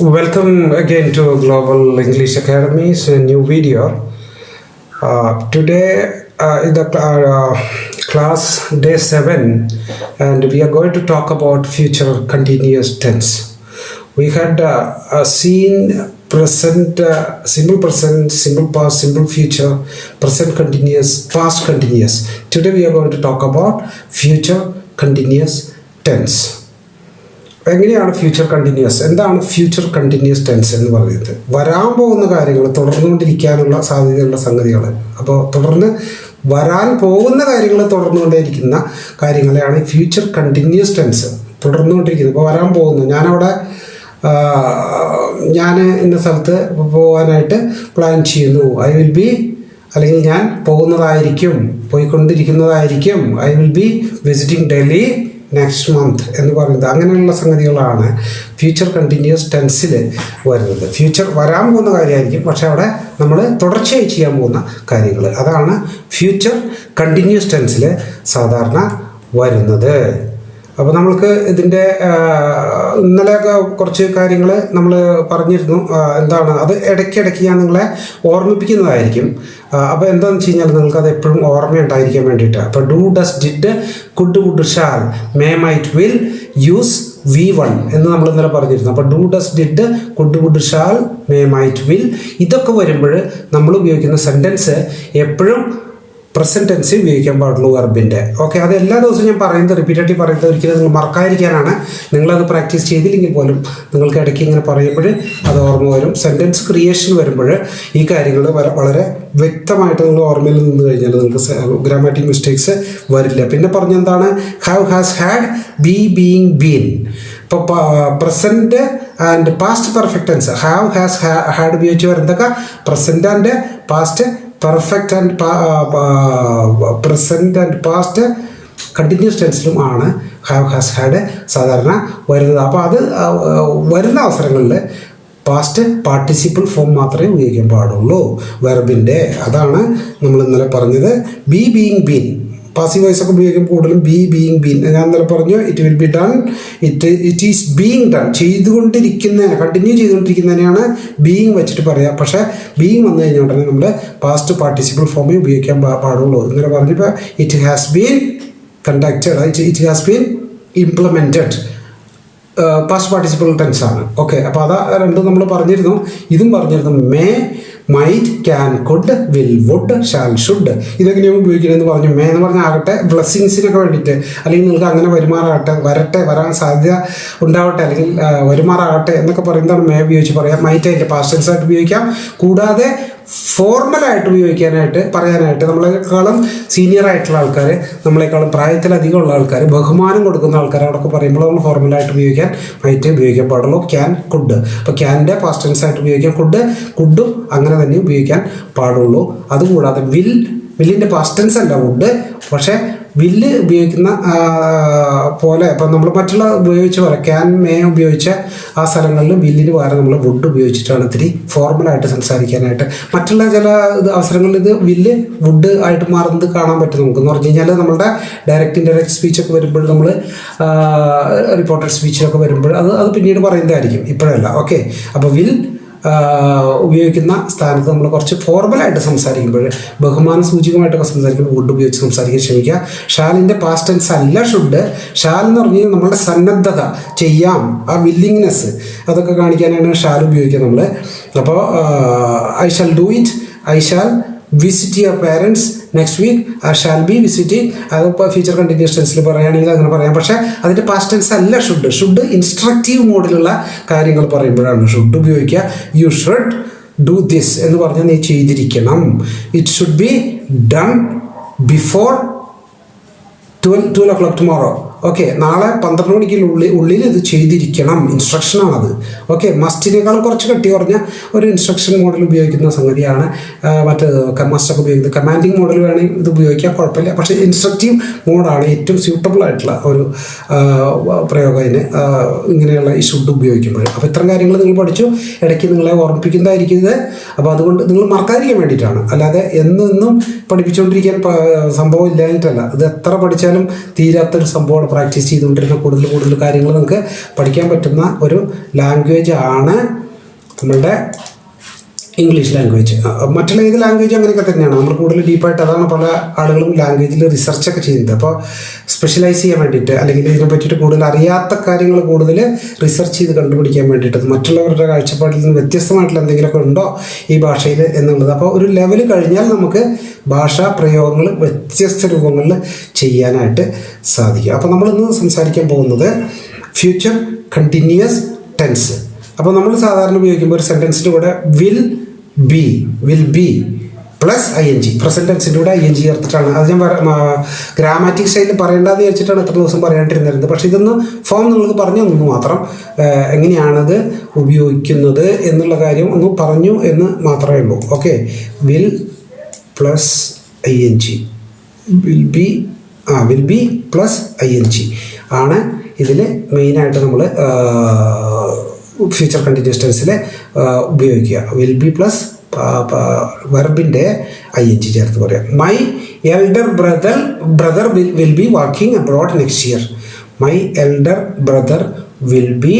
Welcome again to Global English Academy's new video. Today is the class day 7, and we are going to talk about future continuous tense. We had seen present, simple present, simple past, simple future, present continuous, past continuous. Today we are going to talk about future continuous tense. എങ്ങനെയാണ് future continuous? എന്താണ് future continuous tense എന്ന് പറയുന്നത്? വരാൻ പോകുന്ന കാര്യങ്ങൾ, തുടർന്നുകൊണ്ടിരിക്കാനുള്ള സാധ്യതയുള്ള സംഗതികൾ. അപ്പോൾ തുടർന്ന് വരാൻ പോകുന്ന കാര്യങ്ങൾ, തുടർന്നുകൊണ്ടേയിരിക്കുന്ന കാര്യങ്ങളെയാണ് ഫ്യൂച്ചർ കണ്ടിന്യൂസ് ടെൻസ്. തുടർന്നുകൊണ്ടിരിക്കുന്നത്. ഇപ്പോൾ വരാൻ പോകുന്നു, ഞാൻ ഇന്ന സ്ഥലത്ത് പോകാനായിട്ട് പ്ലാൻ ചെയ്യുന്നു. ഐ വിൽ ബി, അല്ലെങ്കിൽ ഞാൻ പോകുന്നതായിരിക്കും, പോയിക്കൊണ്ടിരിക്കുന്നതായിരിക്കും. I will be visiting Delhi next month എന്ന് പറയുന്നത്. അങ്ങനെയുള്ള സംഗതികളാണ് ഫ്യൂച്ചർ കണ്ടിന്യൂസ് ടെൻസിൽ വരുന്നത്. ഫ്യൂച്ചർ വരാൻ പോകുന്ന കാര്യമായിരിക്കും, പക്ഷെ അവിടെ നമ്മൾ തുടർച്ചയായി ചെയ്യാൻ പോകുന്ന കാര്യങ്ങൾ, അതാണ് ഫ്യൂച്ചർ കണ്ടിന്യൂസ് ടെൻസിൽ സാധാരണ വരുന്നത്. അപ്പോൾ നമ്മൾക്ക് ഇതിൻ്റെ ഇന്നലെയൊക്കെ കുറച്ച് കാര്യങ്ങൾ നമ്മൾ പറഞ്ഞിരുന്നു. എന്താണ് അത്? ഇടയ്ക്കിടയ്ക്ക് ഞാൻ നിങ്ങളെ ഓർമ്മിപ്പിക്കുന്നതായിരിക്കും. അപ്പോൾ എന്താണെന്ന് വെച്ച് കഴിഞ്ഞാൽ നിങ്ങൾക്കത് എപ്പോഴും ഓർമ്മയുണ്ടായിരിക്കാൻ വേണ്ടിയിട്ട്. അപ്പോൾ do, does, did, could, would, shall, may, might, will, use, V1 എന്ന് നമ്മൾ ഇന്നലെ പറഞ്ഞിരുന്നു. അപ്പോൾ do, does, did, could, would, shall, may, might, will, ഇതൊക്കെ വരുമ്പോൾ നമ്മൾ ഉപയോഗിക്കുന്ന സെൻറ്റൻസ് എപ്പോഴും പ്രസൻറ്റ് ടെൻസ് ഉപയോഗിക്കാൻ പാടുള്ളൂ വെർബിൻ്റെ. ഓക്കെ, അത് എല്ലാ ദിവസവും ഞാൻ പറയുന്നത്, റിപ്പീറ്റേറ്റീവ് പറയുന്നത് ഒരിക്കലും നിങ്ങൾ മറക്കാതിരിക്കാനാണ്. നിങ്ങളത് പ്രാക്ടീസ് ചെയ്തില്ലെങ്കിൽ പോലും നിങ്ങൾക്ക് ഇടയ്ക്ക് ഇങ്ങനെ പറയുമ്പോൾ അത് ഓർമ്മ വരും. സെൻറ്റൻസ് ക്രിയേഷൻ വരുമ്പോൾ ഈ കാര്യങ്ങൾ വളരെ വ്യക്തമായിട്ട് നിങ്ങൾ ഓർമ്മയിൽ നിന്ന് കഴിഞ്ഞാൽ നിങ്ങൾക്ക് ഗ്രാമാറ്റിക് മിസ്റ്റേക്സ് വരില്ല. പിന്നെ പറഞ്ഞെന്താണ്? Have, has, had, be, being, been. ഇപ്പോൾ present and past perfect tense, have, has, had ഉപയോഗിച്ച് വരുന്നതൊക്കെ present and past perfect and present and past continuous ടെൻസിലും ആണ് ഹാവ്, ഹാസ്, ഹാഡ് സാധാരണ വരുന്നത്. അപ്പോൾ അത് വരുന്ന അവസരങ്ങളിൽ പാസ്റ്റ് പാർട്ടിസിപ്പിൾ ഫോം മാത്രമേ ഉപയോഗിക്കാൻ പാടുള്ളൂ വെർബിൻ്റെ. അതാണ് നമ്മൾ ഇന്നലെ പറഞ്ഞത്. Be, being, been. Passive voice ഒക്കെ ഉപയോഗിക്കും കൂടുതലും ബി, ബീയിങ്, ബീൻ. ഞാൻ ഇന്നലെ പറഞ്ഞു it will be done, it is being done. ചെയ്തുകൊണ്ടിരിക്കുന്നതിന്, കണ്ടിന്യൂ ചെയ്തുകൊണ്ടിരിക്കുന്നതിനെയാണ് ബീയിങ് വെച്ചിട്ട് പറയുക. പക്ഷേ ബീയിങ് വന്നു കഴിഞ്ഞാൽ ഉടനെ നമ്മൾ പാസ്റ്റ് പാർട്ടിസിപ്പിൾ ഫോമേ ഉപയോഗിക്കാൻ പാടുള്ളൂ. ഇന്നലെ പറഞ്ഞപ്പോൾ it has been conducted, it has been implemented, past participle tense ആണ്. ഓക്കെ, അപ്പോൾ അത് രണ്ടും നമ്മൾ പറഞ്ഞിരുന്നു. ഇതും പറഞ്ഞിരുന്നു. May, might, can, could, will, would, shall, should. ഇതെങ്ങനെയാണ് ഉപയോഗിക്കണമെന്ന് പറഞ്ഞു. മേ എന്ന് പറഞ്ഞാൽ ആകട്ടെ ബ്ലെസ്സിങ്സിനൊക്കെ വേണ്ടിയിട്ട്, അല്ലെങ്കിൽ നിങ്ങൾക്ക് അങ്ങനെ വരുമാറാകട്ടെ, വരാൻ സാധ്യത ഉണ്ടാവട്ടെ, അല്ലെങ്കിൽ വരുമാറാകട്ടെ എന്നൊക്കെ പറയുന്നതാണ് മേ ഉപയോഗിച്ച് പറയാം. മൈറ്റ് അതിൻ്റെ പാസ്റ്റ് ടെൻസ് ആയിട്ട് ഉപയോഗിക്കാം. കൂടാതെ ഫോർമലായിട്ട് ഉപയോഗിക്കാനായിട്ട്, പറയാനായിട്ട് നമ്മളെക്കാളും സീനിയർ ആയിട്ടുള്ള ആൾക്കാർ, നമ്മളെക്കാളും പ്രായത്തിലധികം ഉള്ള ആൾക്കാർ, ബഹുമാനം കൊടുക്കുന്ന ആൾക്കാർ, അവിടെയൊക്കെ പറയുമ്പോൾ നമ്മൾ ഫോർമലായിട്ട് ഉപയോഗിക്കാൻ മൈറ്റ് ഉപയോഗിക്കാൻ പാടുള്ളൂ. Can, could. അപ്പോൾ ക്യാൻ്റെ പാസ്റ്റ് ടെൻസ് ആയിട്ട് ഉപയോഗിക്കാം. കുഡും അങ്ങനെ തന്നെ ഉപയോഗിക്കാൻ പാടുള്ളൂ. അതുകൂടാതെ വില്ലിൻ്റെ പാസ്റ്റ് ടെൻസ് അല്ല വുഡ്, പക്ഷേ വില്ല് ഉപയോഗിക്കുന്ന പോലെ ഇപ്പം നമ്മൾ മറ്റുള്ള ഉപയോഗിച്ച പോലെ ക്യാൻ, മേ ഉപയോഗിച്ച ആ സ്ഥലങ്ങളിൽ വില്ലിന് പകരം നമ്മൾ വുഡ് ഉപയോഗിച്ചിട്ടാണ് ഇത്തിരി ഫോർമലായിട്ട് സംസാരിക്കാനായിട്ട്. മറ്റുള്ള ചില അവസരങ്ങളിൽ ഇത് വില്ല് വുഡ് ആയിട്ട് മാറുന്നത് കാണാൻ പറ്റും നമുക്ക്. എന്ന് പറഞ്ഞു കഴിഞ്ഞാൽ നമ്മളുടെ ഇൻഡയറക്റ്റ് സ്പീച്ചൊക്കെ വരുമ്പോൾ, നമ്മൾ റിപ്പോർട്ടഡ് സ്പീച്ചിലൊക്കെ വരുമ്പോൾ അത് പിന്നീട് പറയുന്നതായിരിക്കും, ഇപ്പോഴല്ല. ഓക്കെ, അപ്പോൾ വിൽ ഉപയോഗിക്കുന്ന സ്ഥാനത്ത് നമ്മൾ കുറച്ച് ഫോർമലായിട്ട് സംസാരിക്കുമ്പോൾ, ബഹുമാന സൂചികമായിട്ടൊക്കെ സംസാരിക്കുമ്പോൾ വുഡ് ഉപയോഗിച്ച് സംസാരിക്കാൻ ശ്രമിക്കുക. ഷാലിൻ്റെ പാസ്റ്റ് ടെൻസ് അല്ല ഷുഡ്. ഷാൽ എന്ന് പറഞ്ഞു കഴിഞ്ഞാൽ നമ്മളുടെ സന്നദ്ധത, ചെയ്യാം, ആ വില്ലിങ്നെസ്, അതൊക്കെ കാണിക്കാനാണ് ഷാൽ ഉപയോഗിക്കുക നമ്മൾ. അപ്പോൾ I shall do it, I shall visit your parents next week, I shall be visiting. അതിപ്പോൾ ഫ്യൂച്ചർ കണ്ടിന്യൂസ് ടെൻസിൽ പറയുകയാണെങ്കിൽ അങ്ങനെ പറയാം. പക്ഷേ അതിൻ്റെ പാസ്റ്റ് ടെൻസ് അല്ല ഷുഡ്. ഷുഡ് ഇൻസ്ട്രക്റ്റീവ് മോഡിലുള്ള കാര്യങ്ങൾ പറയുമ്പോഴാണ് ഷുഡ് ഉപയോഗിക്കുക. യു ഷുഡ് ഡു ദിസ് എന്ന് പറഞ്ഞാൽ നീ ചെയ്തിരിക്കണം. It should be done before 12 o'clock tomorrow. Okay, നാളെ 12 മണിക്ക് ഉള്ളിൽ ഇത് ചെയ്തിരിക്കണം, ഇൻസ്ട്രക്ഷനാണത്. ഓക്കെ, മസ്റ്റിനേക്കാൾ കുറച്ച് കട്ടി കുറഞ്ഞ ഒരു ഇൻസ്ട്രക്ഷൻ മോഡൽ ഉപയോഗിക്കുന്ന സംഗതിയാണ്. മറ്റ് മസ്റ്റൊക്കെ ഉപയോഗിക്കുന്നത് കമാൻഡിങ് മോഡൽ വേണമെങ്കിൽ ഇത് ഉപയോഗിക്കാൻ കുഴപ്പമില്ല. പക്ഷേ ഇൻസ്ട്രക്റ്റീവ് മോഡാണ് ഏറ്റവും സ്യൂട്ടബിൾ ആയിട്ടുള്ള ഒരു പ്രയോഗം അതിന്, ഇങ്ങനെയുള്ള ഈ ഷുഡ് ഉപയോഗിക്കുമ്പോൾ. അപ്പോൾ ഇത്തരം കാര്യങ്ങൾ നിങ്ങൾ പഠിച്ചു, ഇടയ്ക്ക് നിങ്ങളെ ഓർമ്മിപ്പിക്കുന്നതായിരിക്കുന്നത്. അപ്പോൾ അതുകൊണ്ട് നിങ്ങൾ മറക്കാതിരിക്കാൻ വേണ്ടിയിട്ടാണ്, അല്ലാതെ എന്നും പഠിപ്പിച്ചുകൊണ്ടിരിക്കാൻ സംഭവം ഇല്ലാഞ്ഞിട്ടല്ല. ഇത് എത്ര പഠിച്ചാലും തീരാത്തൊരു സംഭവമാണ് പ്രാക്ടീസ് ചെയ്തുകൊണ്ടിരുന്ന കൂടുതൽ കാര്യങ്ങൾ നമുക്ക് പഠിക്കാൻ പറ്റുന്ന ഒരു ലാംഗ്വേജ് ആണ് നമ്മളുടെ ഇംഗ്ലീഷ് ലാംഗ്വേജ്. മറ്റുള്ള ഏത് ലാംഗ്വേജ് അങ്ങനെയൊക്കെ തന്നെയാണ്. നമ്മൾ കൂടുതൽ ഡീപ്പായിട്ട് അതാണ് പല ആളുകളും ലാംഗ്വേജിൽ റിസർച്ചൊക്കെ ചെയ്യുന്നത്. അപ്പോൾ സ്പെഷ്യലൈസ് ചെയ്യാൻ വേണ്ടിയിട്ട് അല്ലെങ്കിൽ ഇതിനെ പറ്റിയിട്ട് കൂടുതൽ അറിയാത്ത കാര്യങ്ങൾ കൂടുതൽ റിസർച്ച് ചെയ്ത് കണ്ടുപിടിക്കാൻ വേണ്ടിയിട്ട് മറ്റുള്ളവരുടെ കാഴ്ചപ്പാടിൽ നിന്ന് വ്യത്യസ്തമായിട്ടുള്ള എന്തെങ്കിലുമൊക്കെ ഉണ്ടോ ഈ ഭാഷയിൽ എന്നുള്ളത്. അപ്പോൾ ഒരു ലെവൽ കഴിഞ്ഞാൽ നമുക്ക് ഭാഷാ പ്രയോഗങ്ങൾ വ്യത്യസ്ത രൂപങ്ങളിൽ ചെയ്യാനായിട്ട് സാധിക്കും. അപ്പോൾ നമ്മളിന്ന് സംസാരിക്കാൻ പോകുന്നത് ഫ്യൂച്ചർ കണ്ടിന്യൂസ് ടെൻസ്. അപ്പോൾ നമ്മൾ സാധാരണ ഉപയോഗിക്കുമ്പോൾ ഒരു സെൻറ്റൻസിൻ്റെ കൂടെ will be plus ING, present ടെൻസിൻ്റെ കൂടെ ING ചേർത്തിട്ടാണ്. അത് ഞാൻ ഗ്രാമാറ്റിക് സ്റ്റൈലിൽ പറയേണ്ടതെന്ന് വിചാരിച്ചിട്ടാണ് ഇത്ര ദിവസം പറയാണ്ടിരുന്നത്. പക്ഷേ ഇതൊന്ന് ഫോം നിങ്ങൾക്ക് പറഞ്ഞു തന്നു മാത്രം. എങ്ങനെയാണത് ഉപയോഗിക്കുന്നത് എന്നുള്ള കാര്യം ഒന്ന് പറഞ്ഞു എന്ന് മാത്രമേ ഉള്ളൂ. Okay, will plus ING, will be plus ING ആണ് ഇതിൽ മെയിനായിട്ട് നമ്മൾ ഫ്യൂച്ചർ കണ്ടിന്യൂസ് ടെൻസിൽ ഉപയോഗിക്കുക. വിൽ ബി പ്ലസ് വെർബിൻ്റെ ING ചേർത്ത് പറയാം. My elder brother will B working abroad next year. My elder brother will be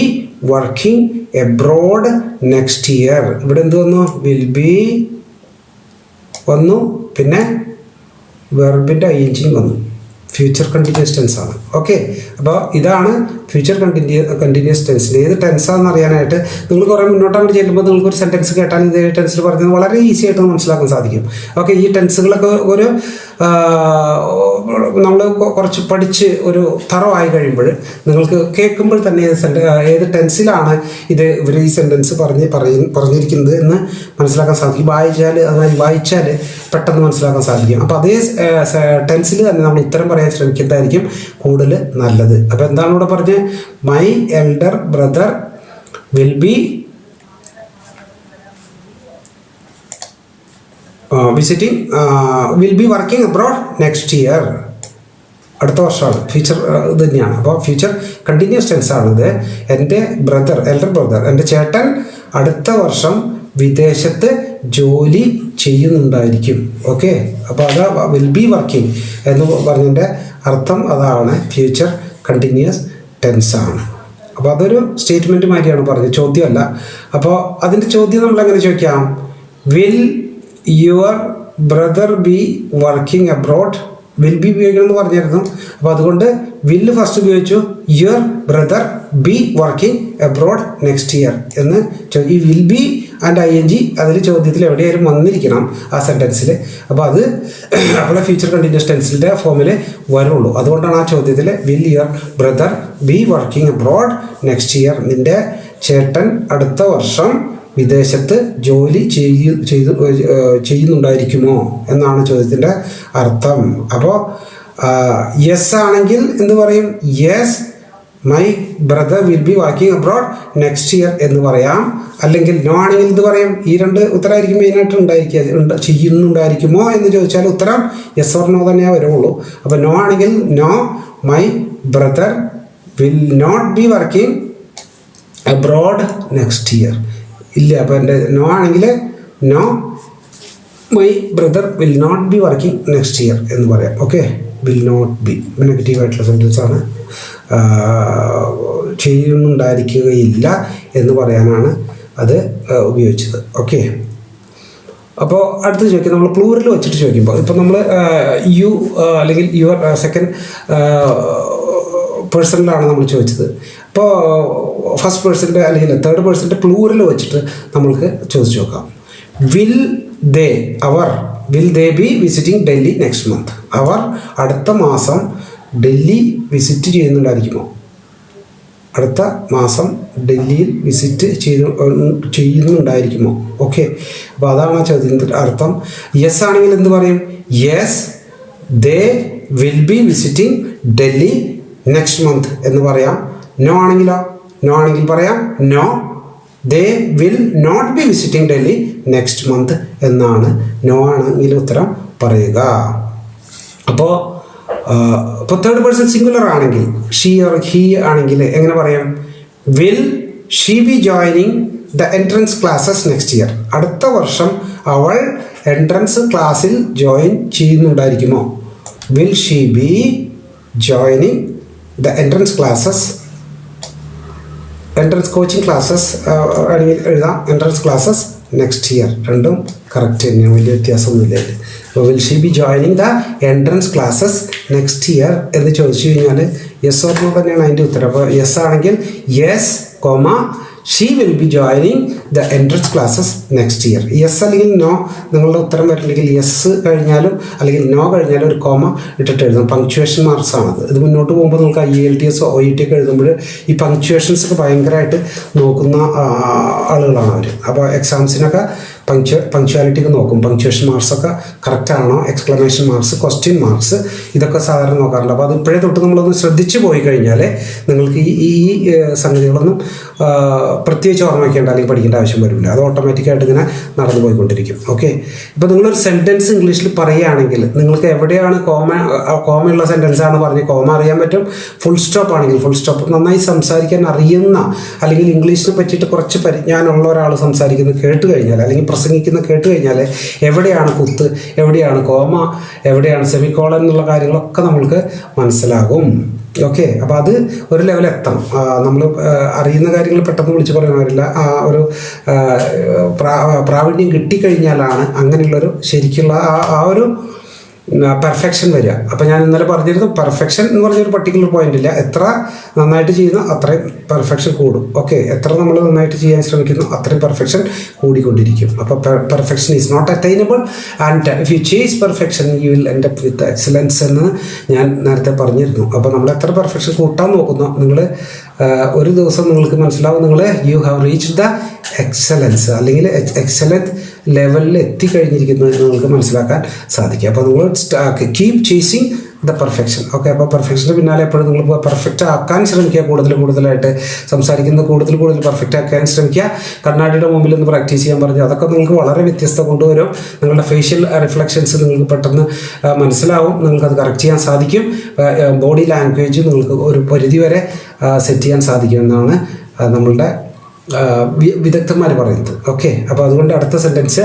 working abroad next year. ഇവിടെ എന്ത് വന്നു? വിൽ ബി വന്നു, പിന്നെ വെർബിൻ്റെ ING വന്നു. ഫ്യൂച്ചർ കണ്ടിന്യൂസ് ടെൻസ് ആണ്. ഓക്കെ, അപ്പോൾ ഇതാണ് ഫ്യൂച്ചർ കണ്ടിന്യൂസ് ടെൻസിൽ ഏത് ടെൻസാണെന്ന് അറിയാനായിട്ട് നിങ്ങൾ കുറേ മുന്നോട്ടങ്ങോട്ട് ചെല്ലുമ്പോൾ നിങ്ങൾക്കൊരു സെൻറ്റൻസ് കേട്ടാൽ ഇതേ ടെൻസിൽ പറഞ്ഞത് വളരെ ഈസി ആയിട്ട് മനസ്സിലാക്കാൻ സാധിക്കും. ഓക്കെ, ഈ ടെൻസുകളൊക്കെ ഒരു നമ്മൾ കുറച്ച് പഠിച്ച് ഒരു തറവായി കഴിയുമ്പോൾ നിങ്ങൾക്ക് കേൾക്കുമ്പോൾ തന്നെ ഏത് ടെൻസിലാണ് ഇവർ ഈ സെൻറ്റൻസ് പറഞ്ഞിരിക്കുന്നത് എന്ന് മനസ്സിലാക്കാൻ സാധിക്കും. വായിച്ചാൽ പെട്ടെന്ന് മനസ്സിലാക്കാൻ സാധിക്കും. അപ്പോൾ അതേ ടെൻസിൽ തന്നെ നമ്മൾ ഉത്തരം പറയാൻ ശ്രമിക്കുന്നതായിരിക്കും കൂടുതൽ നല്ലത്. അപ്പോൾ എന്താണ് ഇവിടെ പറഞ്ഞത്? My elder brother will B will be working abroad next year. അടുത്ത വർഷമാണ്. ഫ്യൂച്ചർ ഇത് തന്നെയാണ്. അപ്പോൾ ഫ്യൂച്ചർ കണ്ടിന്യൂസ് ടെൻസ് ആണിത്. എൻ്റെ എൽഡർ ബ്രദർ, എൻ്റെ ചേട്ടൻ അടുത്ത വർഷം വിദേശത്ത് ജോലി ചെയ്യുന്നുണ്ടായിരിക്കും. ഓക്കെ, അപ്പോൾ അത് വിൽ ബി വർക്കിംഗ് എന്ന് പറഞ്ഞതിൻ്റെ അർത്ഥം അതാണ്. ഫ്യൂച്ചർ കണ്ടിന്യൂസ് ടെൻസ് ആണ്. അപ്പോൾ അതൊരു സ്റ്റേറ്റ്മെൻറ്റ് മാതിരിയാണ് പറഞ്ഞത്, ചോദ്യമല്ല. അപ്പോൾ അതിൻ്റെ ചോദ്യം നമ്മൾ എങ്ങനെ ചോദിക്കാം? Will your brother B working abroad. Will be ഉപയോഗിക്കണം എന്ന് പറഞ്ഞിരുന്നു. അപ്പോൾ അതുകൊണ്ട് വില്ല് ഫസ്റ്റ് ഉപയോഗിച്ചു. Your brother B working abroad next year എന്ന് ഈ വിൽ ബി ആൻഡ് ING അതിൽ ചോദ്യത്തിൽ എവിടെയായാലും വന്നിരിക്കണം ആ സെൻറ്റൻസിൽ. അപ്പോൾ അവിടെ ഫ്യൂച്ചർ കണ്ടിന്യൂസ് ടെൻസിൻ്റെ ഫോമിൽ വരുള്ളൂ. അതുകൊണ്ടാണ് ആ ചോദ്യത്തിൽ will your brother B working abroad next year. നിൻ്റെ ചേട്ടൻ അടുത്ത വർഷം വിദേശത്ത് ജോലി ചെയ്യുന്നുണ്ടായിരിക്കുമോ എന്നാണ് ചോദ്യത്തിൻ്റെ അർത്ഥം. അപ്പോൾ യെസ് ആണെങ്കിൽ എന്ത് പറയും? Yes my brother will B working abroad next year എന്ന് പറയാം. അല്ലെങ്കിൽ നോ ആണെങ്കിൽ എന്ത് പറയും? ഈ രണ്ട് ഉത്തരമായിരിക്കും മെയിനായിട്ട് ചെയ്യുന്നുണ്ടായിരിക്കുമോ എന്ന് ചോദിച്ചാൽ ഉത്തരം യെസ് ഓർ നോ തന്നെയേ വരുള്ളൂ. അപ്പോൾ നോ ആണെങ്കിൽ no my brother will not be working abroad next year. ഇല്ല. അപ്പോൾ എൻ്റെ നോ ആണെങ്കിൽ no my brother will not be working next year എന്ന് പറയാം. ഓക്കെ, വിൽ നോട്ട് ബി നെഗറ്റീവായിട്ടുള്ള സെൻറ്റൻസ് ആണ്. ചെയ്യുന്നുണ്ടായിരിക്കുകയില്ല എന്ന് പറയാനാണ് അത് ഉപയോഗിച്ചത്. ഓക്കെ, അപ്പോൾ അടുത്ത് ചോദിക്കുക, നമ്മൾ പ്ലൂറൽ വെച്ചിട്ട് ചോദിക്കുമ്പോൾ ഇപ്പോൾ നമ്മൾ യു അല്ലെങ്കിൽ യുവർ സെക്കൻഡ് പേഴ്സണിലാണ് നമ്മൾ ചോദിച്ചത്. അപ്പോൾ ഫസ്റ്റ് പേഴ്സൻ്റെ അല്ലെങ്കിൽ തേർഡ് പേഴ്സൻ്റെ പ്ലൂറൽ വെച്ചിട്ട് നമ്മൾക്ക് ചോദിച്ചു നോക്കാം. Will they be visiting Delhi next month. അവർ അടുത്ത മാസം ഡൽഹി വിസിറ്റ് ചെയ്യുന്നുണ്ടായിരിക്കുമോ? അടുത്ത മാസം ഡൽഹിയിൽ വിസിറ്റ് ചെയ്യുന്നുണ്ടായിരിക്കുമോ? ഓക്കെ, അപ്പോൾ അതാണ് ആ ചോദ്യത്തിൻ്റെ അർത്ഥം. യെസ് ആണെങ്കിൽ എന്ത് പറയും? Yes they will be visiting Delhi next month എന്ന് പറയാം. നോ ആണെങ്കിലോ? നോ ആണെങ്കിൽ പറയാം no they will not be visiting Delhi next month എന്നാണ് നോ ആണെങ്കിൽ ഉത്തരം പറയുക. അപ്പോൾ തേർഡ് പേഴ്സൺ സിംഗുലർ ആണെങ്കിൽ ഷീ ഓർ ഹീ ആണെങ്കിൽ എങ്ങനെ പറയാം? Will she be joining the entrance classes next year. അടുത്ത വർഷം അവൾ എൻട്രൻസ് ക്ലാസ്സിൽ ജോയിൻ ചെയ്യുന്നുണ്ടായിരിക്കുമോ? Will she be joining the entrance coaching classes ആണെങ്കിൽ എഴുതാം. Entrance classes next year. രണ്ടും കറക്റ്റ് തന്നെയാണ്, വലിയ വ്യത്യാസമൊന്നുമില്ല. അപ്പോൾ will she be joining the entrance classes next year എന്ന് ചോദിച്ചു കഴിഞ്ഞാൽ യെസ് ഓർ നോ തന്നെയാണ് അതിൻ്റെ ഉത്തരം. അപ്പോൾ യെസ് ആണെങ്കിൽ yes comma she will be joining the entrance classes next year. Yes അല്ലെങ്കിൽ നോ നിങ്ങളുടെ ഉത്തരം വരണമെങ്കിൽ യെസ് കഴിഞ്ഞാലും അല്ലെങ്കിൽ നോ കഴിഞ്ഞാലും ഒരു കോമ ഇട്ടിട്ട് എഴുതാം. പങ്ക്ച്വേഷൻ മാർക്സ് ആണത്. ഇത് മുന്നോട്ട് പോകുമ്പോൾ നമുക്ക് IELTS OET ഒക്കെ എഴുതുമ്പോൾ ഈ പങ്ക്ച്വേഷൻസ് ഒക്കെ ഭയങ്കരമായിട്ട് നോക്കുന്ന ആളുകളാണ് അവർ. അപ്പോൾ എക്സാംസിനൊക്കെ പങ്ക്ച്വാലിറ്റിക്ക് നോക്കും. പങ്ക്ച്വേഷൻ മാർക്സൊക്കെ കറക്റ്റാണോ, എക്സ്ക്ലമേഷൻ മാർക്സ്, ക്വസ്റ്റ്യൻ മാർക്സ്, ഇതൊക്കെ സാധാരണ നോക്കാറുണ്ട്. അപ്പോൾ അത് ഇപ്പോഴേ തൊട്ട് നമ്മളൊന്ന് ശ്രദ്ധിച്ചു പോയി കഴിഞ്ഞാൽ നിങ്ങൾക്ക് ഈ സംഗതികളൊന്നും പ്രത്യേകിച്ച് ഓർമ്മ വയ്ക്കേണ്ട അല്ലെങ്കിൽ പഠിക്കേണ്ട ആവശ്യം വരില്ല. അത് ഓട്ടോമാറ്റിക്കായിട്ട് ഇങ്ങനെ നടന്നു പോയിക്കൊണ്ടിരിക്കും. ഓക്കെ, ഇപ്പോൾ നിങ്ങളൊരു സെൻറ്റൻസ് ഇംഗ്ലീഷിൽ പറയുകയാണെങ്കിൽ നിങ്ങൾക്ക് എവിടെയാണ് കോമയുള്ള സെൻറ്റൻസാണ് പറഞ്ഞ് കോമ അറിയാൻ പറ്റും. ഫുൾ സ്റ്റോപ്പ് ആണെങ്കിൽ ഫുൾ സ്റ്റോപ്പ്. നന്നായി സംസാരിക്കാൻ അറിയുന്ന അല്ലെങ്കിൽ ഇംഗ്ലീഷിനെ പറ്റിയിട്ട് കുറച്ച് പരിജ്ഞാനമുള്ള ഒരാൾ സംസാരിക്കുന്നത് കേട്ട് കഴിഞ്ഞാൽ അല്ലെങ്കിൽ പ്രസംഗിക്കുന്ന കേട്ട് കഴിഞ്ഞാൽ എവിടെയാണ് കുത്ത്, എവിടെയാണ് കോമ, എവിടെയാണ് സെമിക്കോളൻ എന്നുള്ള കാര്യങ്ങളൊക്കെ നമ്മൾക്ക് മനസ്സിലാകും. ഓക്കെ, അപ്പോൾ അത് ഒരു ലെവൽ എത്തണം. നമ്മൾ അറിയുന്ന കാര്യങ്ങൾ പെട്ടെന്ന് വിളിച്ച് പറയാൻ പാടില്ല. ഒരു പ്രാവീണ്യം കിട്ടിക്കഴിഞ്ഞാലാണ് അങ്ങനെയുള്ളൊരു ശരിക്കുള്ള ആ ഒരു പെർഫെക്ഷൻ വരിക. അപ്പോൾ ഞാൻ ഇന്നലെ പറഞ്ഞിരുന്നു, പെർഫെക്ഷൻ എന്ന് പറഞ്ഞൊരു പർട്ടിക്കുലർ പോയിന്റ് ഇല്ല. എത്ര നന്നായിട്ട് ചെയ്യുന്നു അത്രയും പെർഫെക്ഷൻ കൂടും. ഓക്കെ, എത്ര നമ്മൾ നന്നായിട്ട് ചെയ്യാൻ ശ്രമിക്കുന്നു അത്രയും പെർഫെക്ഷൻ കൂടിക്കൊണ്ടിരിക്കും. അപ്പോൾ perfection is not attainable and if you chase perfection you will end up with excellence എന്ന് ഞാൻ നേരത്തെ പറഞ്ഞിരുന്നു. അപ്പോൾ നമ്മൾ എത്ര പെർഫെക്ഷൻ കൂട്ടാൻ നോക്കുന്നു, നിങ്ങൾ ഒരു ദിവസം നിങ്ങൾക്ക് മനസ്സിലാവും നിങ്ങൾ you have reached the excellence അല്ലെങ്കിൽ എക്സലൻറ്റ് ലെവലിൽ എത്തിക്കഴിഞ്ഞിരിക്കുന്നത് നിങ്ങൾക്ക് മനസ്സിലാക്കാൻ സാധിക്കും. അപ്പോൾ നിങ്ങൾ keep chasing the perfection. Okay, അപ്പോൾ പെർഫെക്ഷന് പിന്നാലെ എപ്പോഴും നിങ്ങൾ പെർഫെക്റ്റ് ആക്കാൻ ശ്രമിക്കുക. കൂടുതലായിട്ട് സംസാരിക്കുന്നത് കൂടുതൽ പെർഫെക്റ്റ് ആക്കാൻ ശ്രമിക്കുക. കണ്ണാടിയുടെ മുമ്പിൽ ഒന്ന് പ്രാക്ടീസ് ചെയ്യാൻ പറഞ്ഞു. അതൊക്കെ നിങ്ങൾക്ക് വളരെ വ്യത്യസ്തത കൊണ്ടുവരും. നിങ്ങളുടെ ഫേഷ്യൽ റിഫ്ലക്ഷൻസ് നിങ്ങൾക്ക് പെട്ടെന്ന് മനസ്സിലാവും. നിങ്ങൾക്കത് കറക്റ്റ് ചെയ്യാൻ സാധിക്കും. ബോഡി ലാംഗ്വേജ് നിങ്ങൾക്ക് ഒരു പരിധിവരെ സെറ്റ് ചെയ്യാൻ സാധിക്കുമെന്നാണ് നമ്മളുടെ വിദഗ്ധന്മാർ പറയുന്നത്. ഓക്കെ, അപ്പോൾ അതുകൊണ്ട് അടുത്ത sentence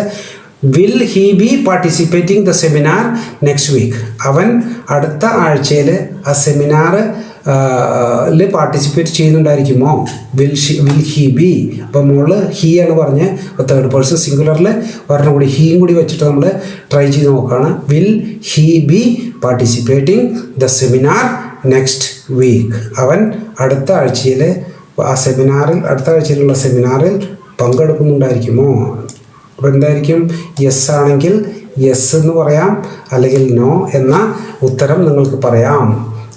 will he be participating the seminar next week. അവൻ അടുത്ത ആഴ്ചയിൽ ആ സെമിനാറിൽ പാർട്ടിസിപ്പേറ്റ് ചെയ്യുന്നുണ്ടായിരിക്കുമോ? Will he be. അപ്പോൾ മോള് ഹി ആണ് പറഞ്ഞ് തേർഡ് പേഴ്സൺ സിംഗുലറിൽ ഒരെണ്ണം കൂടി ഹീയും കൂടി വെച്ചിട്ട് നമ്മൾ ട്രൈ ചെയ്ത് നോക്കുകയാണ്. Will he be participating the seminar next week. അവൻ അടുത്ത ആഴ്ചയിൽ അടുത്ത ആഴ്ചയിലുള്ള സെമിനാറിൽ പങ്കെടുക്കുന്നുണ്ടായിരിക്കുമോ? അപ്പോൾ എന്തായിരിക്കും? യെസ് ആണെങ്കിൽ യെസ് എന്ന് പറയാം, അല്ലെങ്കിൽ നോ എന്ന ഉത്തരം നിങ്ങൾക്ക് പറയാം.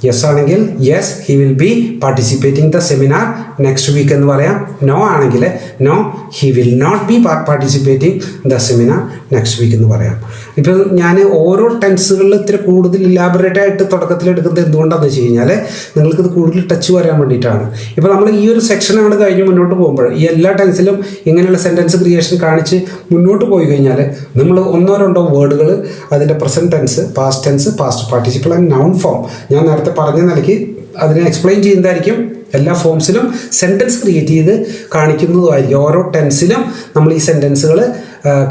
യെസ് ആണെങ്കിൽ yes he will be participating the seminar next week എന്ന് പറയാം. നോ ആണെങ്കിൽ no he will not be participating the seminar next week എന്ന് പറയാം. ഇപ്പോൾ ഞാൻ ഓരോ ടെൻസുകളിൽ ഇത്തിരി കൂടുതൽ ഇലാബറേറ്റ് ആയിട്ട് തുടക്കത്തിൽ എടുക്കുന്നത് എന്തുകൊണ്ടാണെന്ന് വെച്ച് കഴിഞ്ഞാൽ നിങ്ങൾക്കിത് കൂടുതൽ ടച്ച് വരാൻ വേണ്ടിയിട്ടാണ്. ഇപ്പോൾ നമ്മൾ ഈ ഒരു സെക്ഷൻ അങ്ങോട്ട് കഴിഞ്ഞ് മുന്നോട്ട് പോകുമ്പോൾ ഈ എല്ലാ ടെൻസിലും ഇങ്ങനെയുള്ള സെൻറ്റൻസ് ക്രിയേഷൻ കാണിച്ച് മുന്നോട്ട് പോയി കഴിഞ്ഞാൽ നമ്മൾ ഒന്നോ രണ്ടോ വേർഡുകൾ അതിൻ്റെ present tense, past tense, past participle and noun form ഞാൻ നേരത്തെ പറഞ്ഞ നിലയ്ക്ക് അതിനെ എക്സ്പ്ലെയിൻ ചെയ്യുന്നതായിരിക്കും. എല്ലാ ഫോംസിലും സെൻറ്റൻസ് ക്രിയേറ്റ് ചെയ്ത് കാണിക്കുന്നതുമായിരിക്കും. ഓരോ ടെൻസിലും നമ്മൾ ഈ സെൻറ്റൻസുകൾ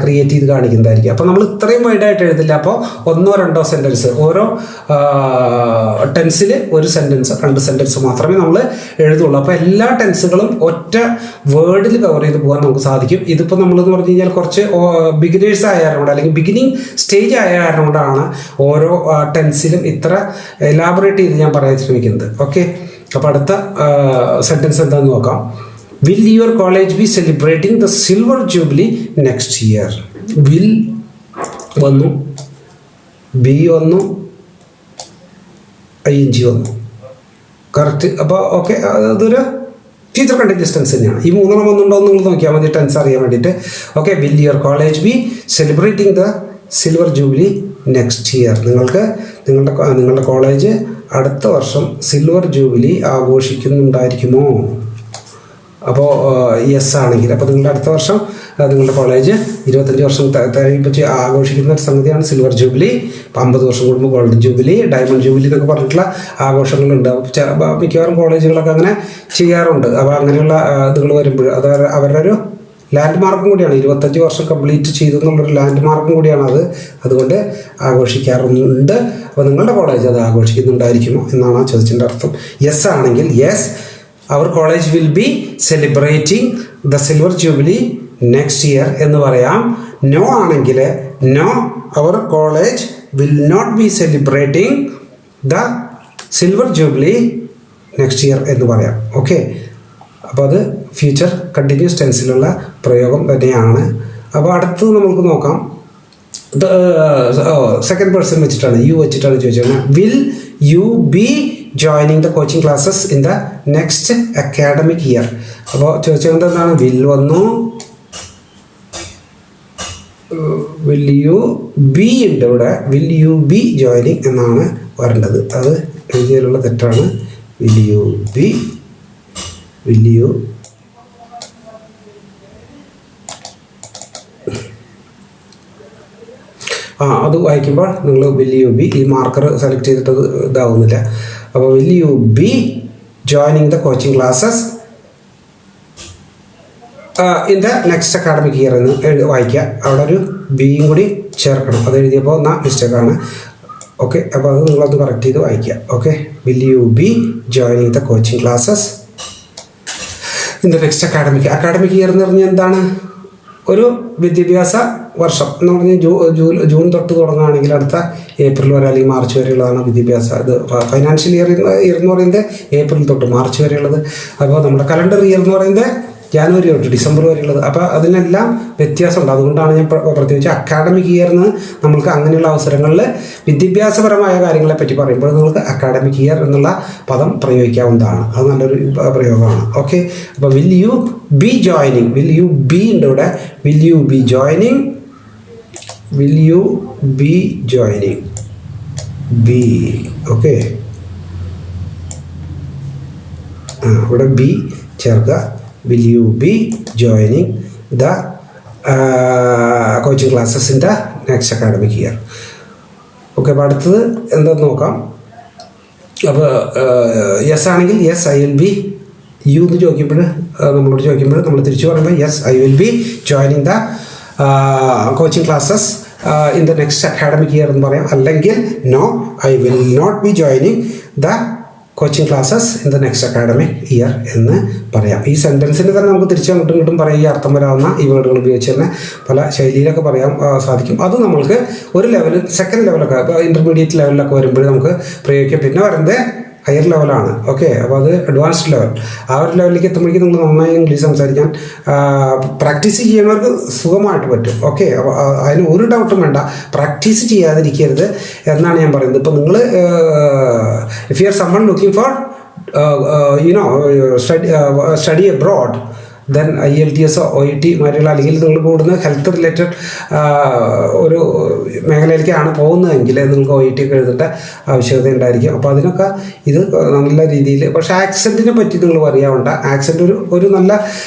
ക്രിയേറ്റ് ചെയ്ത് കാണിക്കുന്നതായിരിക്കും. അപ്പോൾ നമ്മൾ ഇത്രയും വൈഡായിട്ട് എഴുതില്ല. അപ്പോൾ ഒന്നോ രണ്ടോ സെൻറ്റൻസ് ഓരോ ടെൻസിൽ ഒരു സെൻറ്റൻസ് 2 സെൻറ്റൻസ് മാത്രമേ നമ്മൾ എഴുതുള്ളൂ. അപ്പോൾ എല്ലാ ടെൻസുകളും ഒറ്റ വേർഡിൽ കവർ ചെയ്ത് പോകാൻ നമുക്ക് സാധിക്കും. ഇതിപ്പോൾ നമ്മളെന്ന് പറഞ്ഞു കഴിഞ്ഞാൽ കുറച്ച് ബിഗിനേഴ്സ് ആയ കാരണം കൊണ്ട് അല്ലെങ്കിൽ ബിഗിനിങ് സ്റ്റേജ് ആയ കാരണം കൊണ്ടാണ് ഓരോ ടെൻസിലും ഇത്ര എലാബറേറ്റ് ചെയ്ത് ഞാൻ പറയാൻ ശ്രമിക്കുന്നത്. ഓക്കെ, അപ്പോൾ അടുത്ത സെൻറ്റൻസ് എന്താണെന്ന് നോക്കാം. Will your college B celebrating the silver jubilee next year? Will വന്നു, ബി വന്നു, ING വന്നു. കറക്റ്റ്. അപ്പോൾ ഓക്കെ, അതൊരു ഫ്യൂച്ചർ കണ്ടിന്യൂസ് ടെൻസ് തന്നെയാണ്. ഈ 3 വന്നുണ്ടോ എന്ന് നിങ്ങൾ നോക്കിയാൽ മതി ടെൻസ് അറിയാൻ വേണ്ടിയിട്ട്. Okay, will your college B celebrating the silver jubilee next year? നിങ്ങളുടെ കോളേജ് അടുത്ത വർഷം സിൽവർ ജൂബിലി ആഘോഷിക്കുന്നുണ്ടായിരിക്കുമോ? അപ്പോൾ യെസ് ആണെങ്കിൽ അപ്പോൾ നിങ്ങളുടെ അടുത്ത വർഷം നിങ്ങളുടെ കോളേജ് 25 വർഷം തികച്ച് ആഘോഷിക്കുന്ന ഒരു സംഗതിയാണ് സിൽവർ ജൂബിലി. 50 വർഷം കൂടുമ്പോൾ ഗോൾഡൻ ജൂബിലി, ഡയമണ്ട് ജൂബിലി എന്നൊക്കെ പറഞ്ഞിട്ടുള്ള ആഘോഷങ്ങളുണ്ട്. മിക്കവാറും കോളേജുകളൊക്കെ അങ്ങനെ ചെയ്യാറുണ്ട്. അപ്പോൾ അങ്ങനെയുള്ള ഇതുകൾ വരുമ്പോൾ അത് അവരുടെ ഒരു ലാൻഡ് മാർക്കും കൂടിയാണ്. 25 വർഷം കംപ്ലീറ്റ് ചെയ്തു എന്നുള്ളൊരു ലാൻഡ് മാർക്കും കൂടിയാണ് അത്. അതുകൊണ്ട് ആഘോഷിക്കാറുണ്ട്. അപ്പോൾ നിങ്ങളുടെ കോളേജ് അത് ആഘോഷിക്കുന്നുണ്ടായിരിക്കുമോ എന്നാണ് ചോദിച്ചതിൻ്റെ അർത്ഥം. യെസ് ആണെങ്കിൽ yes, our college will be celebrating the silver jubilee next year എന്ന് പറയാം. നോ ആണെങ്കിൽ no, our college will not be celebrating the silver jubilee next year എന്ന് പറയാം. ഓക്കെ, അപ്പോൾ അത് ഫ്യൂച്ചർ കണ്ടിന്യൂസ് ടെൻസിലുള്ള പ്രയോഗം തന്നെയാണ്. അപ്പോൾ അടുത്തത് നമുക്ക് നോക്കാം. സെക്കൻഡ് പേഴ്സൺ വെച്ചിട്ടാണ്, യു വെച്ചിട്ടാണ് ചോദിച്ചത്. Will you be joining the coaching classes in the next academic year. അപ്പോൾ ചോദിച്ചത് എന്താണ്? വിൽ വന്നു, വിൽ യു ബി ഉണ്ട് ഇവിടെ. വിൽ യു ബി ജോയിനിങ് എന്നാണ് വരേണ്ടത്. അത് എഴുതിയതിലുള്ള തെറ്റാണ്. Will you B, will you അത് വായിക്കുമ്പോൾ നിങ്ങൾ വിൽ യു ബി, ഈ മാർക്കർ സെലക്ട് ചെയ്തിട്ട് ഇതാവുന്നില്ല. അപ്പോൾ will you be joining the coaching classes in the next academic year എന്ന് വായിക്കുക. അവിടെ ഒരു ബിയും കൂടി ചേർക്കണം. അത് എഴുതിയപ്പോൾ എന്നാ മിസ്റ്റേക്കാണ്. ഓക്കെ, അപ്പോൾ അത് നിങ്ങളത് കറക്റ്റ് ചെയ്ത് വായിക്കുക. Okay, will you be joining the coaching classes in the next academic year എന്ന് പറഞ്ഞാൽ എന്താണ്? ഒരു വിദ്യാഭ്യാസ വർഷം എന്ന് പറഞ്ഞാൽ ജൂൺ തൊട്ട് തുടങ്ങുകയാണെങ്കിൽ അടുത്ത ഏപ്രിൽ വരെ അല്ലെങ്കിൽ മാർച്ച് വരെയുള്ളതാണ് വിദ്യാഭ്യാസ ഇത്. ഫൈനാൻഷ്യൽ ഇയർ എന്ന് പറയുന്നത് ഏപ്രിൽ തൊട്ട് മാർച്ച് വരെയുള്ളത്. അപ്പോൾ നമ്മുടെ കലണ്ടർ ഇയർ എന്ന് പറയുന്നത് ജാനുവരി തൊട്ട് ഡിസംബർ വരെയുള്ളത്. അപ്പോൾ അതിനെല്ലാം വ്യത്യാസമുണ്ട്. അതുകൊണ്ടാണ് ഞാൻ പ്രത്യേകിച്ച് അക്കാഡമിക് ഇയറിന് നമ്മൾക്ക് അങ്ങനെയുള്ള അവസരങ്ങളിൽ വിദ്യാഭ്യാസപരമായ കാര്യങ്ങളെ പറ്റി പറയുമ്പോൾ നിങ്ങൾക്ക് അക്കാഡമിക് ഇയർ എന്നുള്ള പദം പ്രയോഗിക്കാവുന്നതാണ്. അത് നല്ലൊരു പ്രയോഗമാണ്. ഓക്കെ, അപ്പോൾ will you be joining, will you be ഉണ്ട് ഇവിടെ. Will you be joining, will you be joining be. Okay, ഇവിടെ ബി ചേർക്കുക. Will you be joining the coaching classes in the next academic year. Okay, അപ്പോൾ അടുത്തത് എന്താണെന്ന് നോക്കാം. അപ്പോൾ yes ആണെങ്കിൽ yes I will be, you എന്ന് ചോദിക്കുമ്പോൾ നമ്മളോട് ചോദിക്കുമ്പോൾ നമ്മൾ തിരിച്ചു പറയുമ്പോൾ yes I will be joining the coaching classes in the next academic year എന്ന് പറയാം. അല്ലെങ്കിൽ no I will not be joining the coaching classes in the next academic year എന്ന് പറയാം. ഈ സെൻറ്റൻസിന് തന്നെ നമുക്ക് തിരിച്ച് അങ്ങോട്ടും ഇങ്ങോട്ടും പറയുക, അർത്ഥം വരാവുന്ന ഈ വേർഡുകൾ ഉപയോഗിച്ച് തന്നെ പല ശൈലിയിലൊക്കെ പറയാൻ സാധിക്കും. അത് നമ്മൾക്ക് ഒരു ലെവലിൽ, സെക്കൻഡ് ലെവലൊക്കെ, ഇപ്പോൾ ഇൻ്റർമീഡിയറ്റ് ലെവലിലൊക്കെ വരുമ്പോൾ നമുക്ക് പ്രയോഗിക്കാം. പിന്നെ വരുന്നത് ഹയർ ലെവലാണ്. ഓക്കെ, അപ്പോൾ അത് അഡ്വാൻസ്ഡ് ലെവൽ. ആ ഒരു ലെവലിലേക്ക് എത്തുമ്പോഴേക്കും നിങ്ങൾ നന്നായി ഇംഗ്ലീഷ് സംസാരിക്കാൻ പ്രാക്ടീസ് ചെയ്യുന്നവർക്ക് സുഖമായിട്ട് പറ്റും. ഓക്കെ, അപ്പോൾ അതിന് ഒരു ഡൗട്ടും വേണ്ട. പ്രാക്ടീസ് ചെയ്യാതിരിക്കരുത് എന്നാണ് ഞാൻ പറയുന്നത്. ഇപ്പോൾ നിങ്ങൾ if you are someone looking for study abroad, then IELTS OET മാതിരിയുള്ള, അല്ലെങ്കിൽ നിങ്ങൾ കൂടുന്ന ഹെൽത്ത് റിലേറ്റഡ് ഒരു മേഖലയിലേക്കാണ് പോകുന്നതെങ്കിൽ നിങ്ങൾക്ക് OET ഒക്കെ എഴുതേണ്ട ആവശ്യകത ഉണ്ടായിരിക്കും. അപ്പോൾ അതിനൊക്കെ ഇത് നല്ല രീതിയിൽ, പക്ഷേ ആക്സെൻറ്റിനെ പറ്റി നിങ്ങൾ പറയാറുണ്ട്. ആക്സെൻറ്റ് ഒരു നല്ല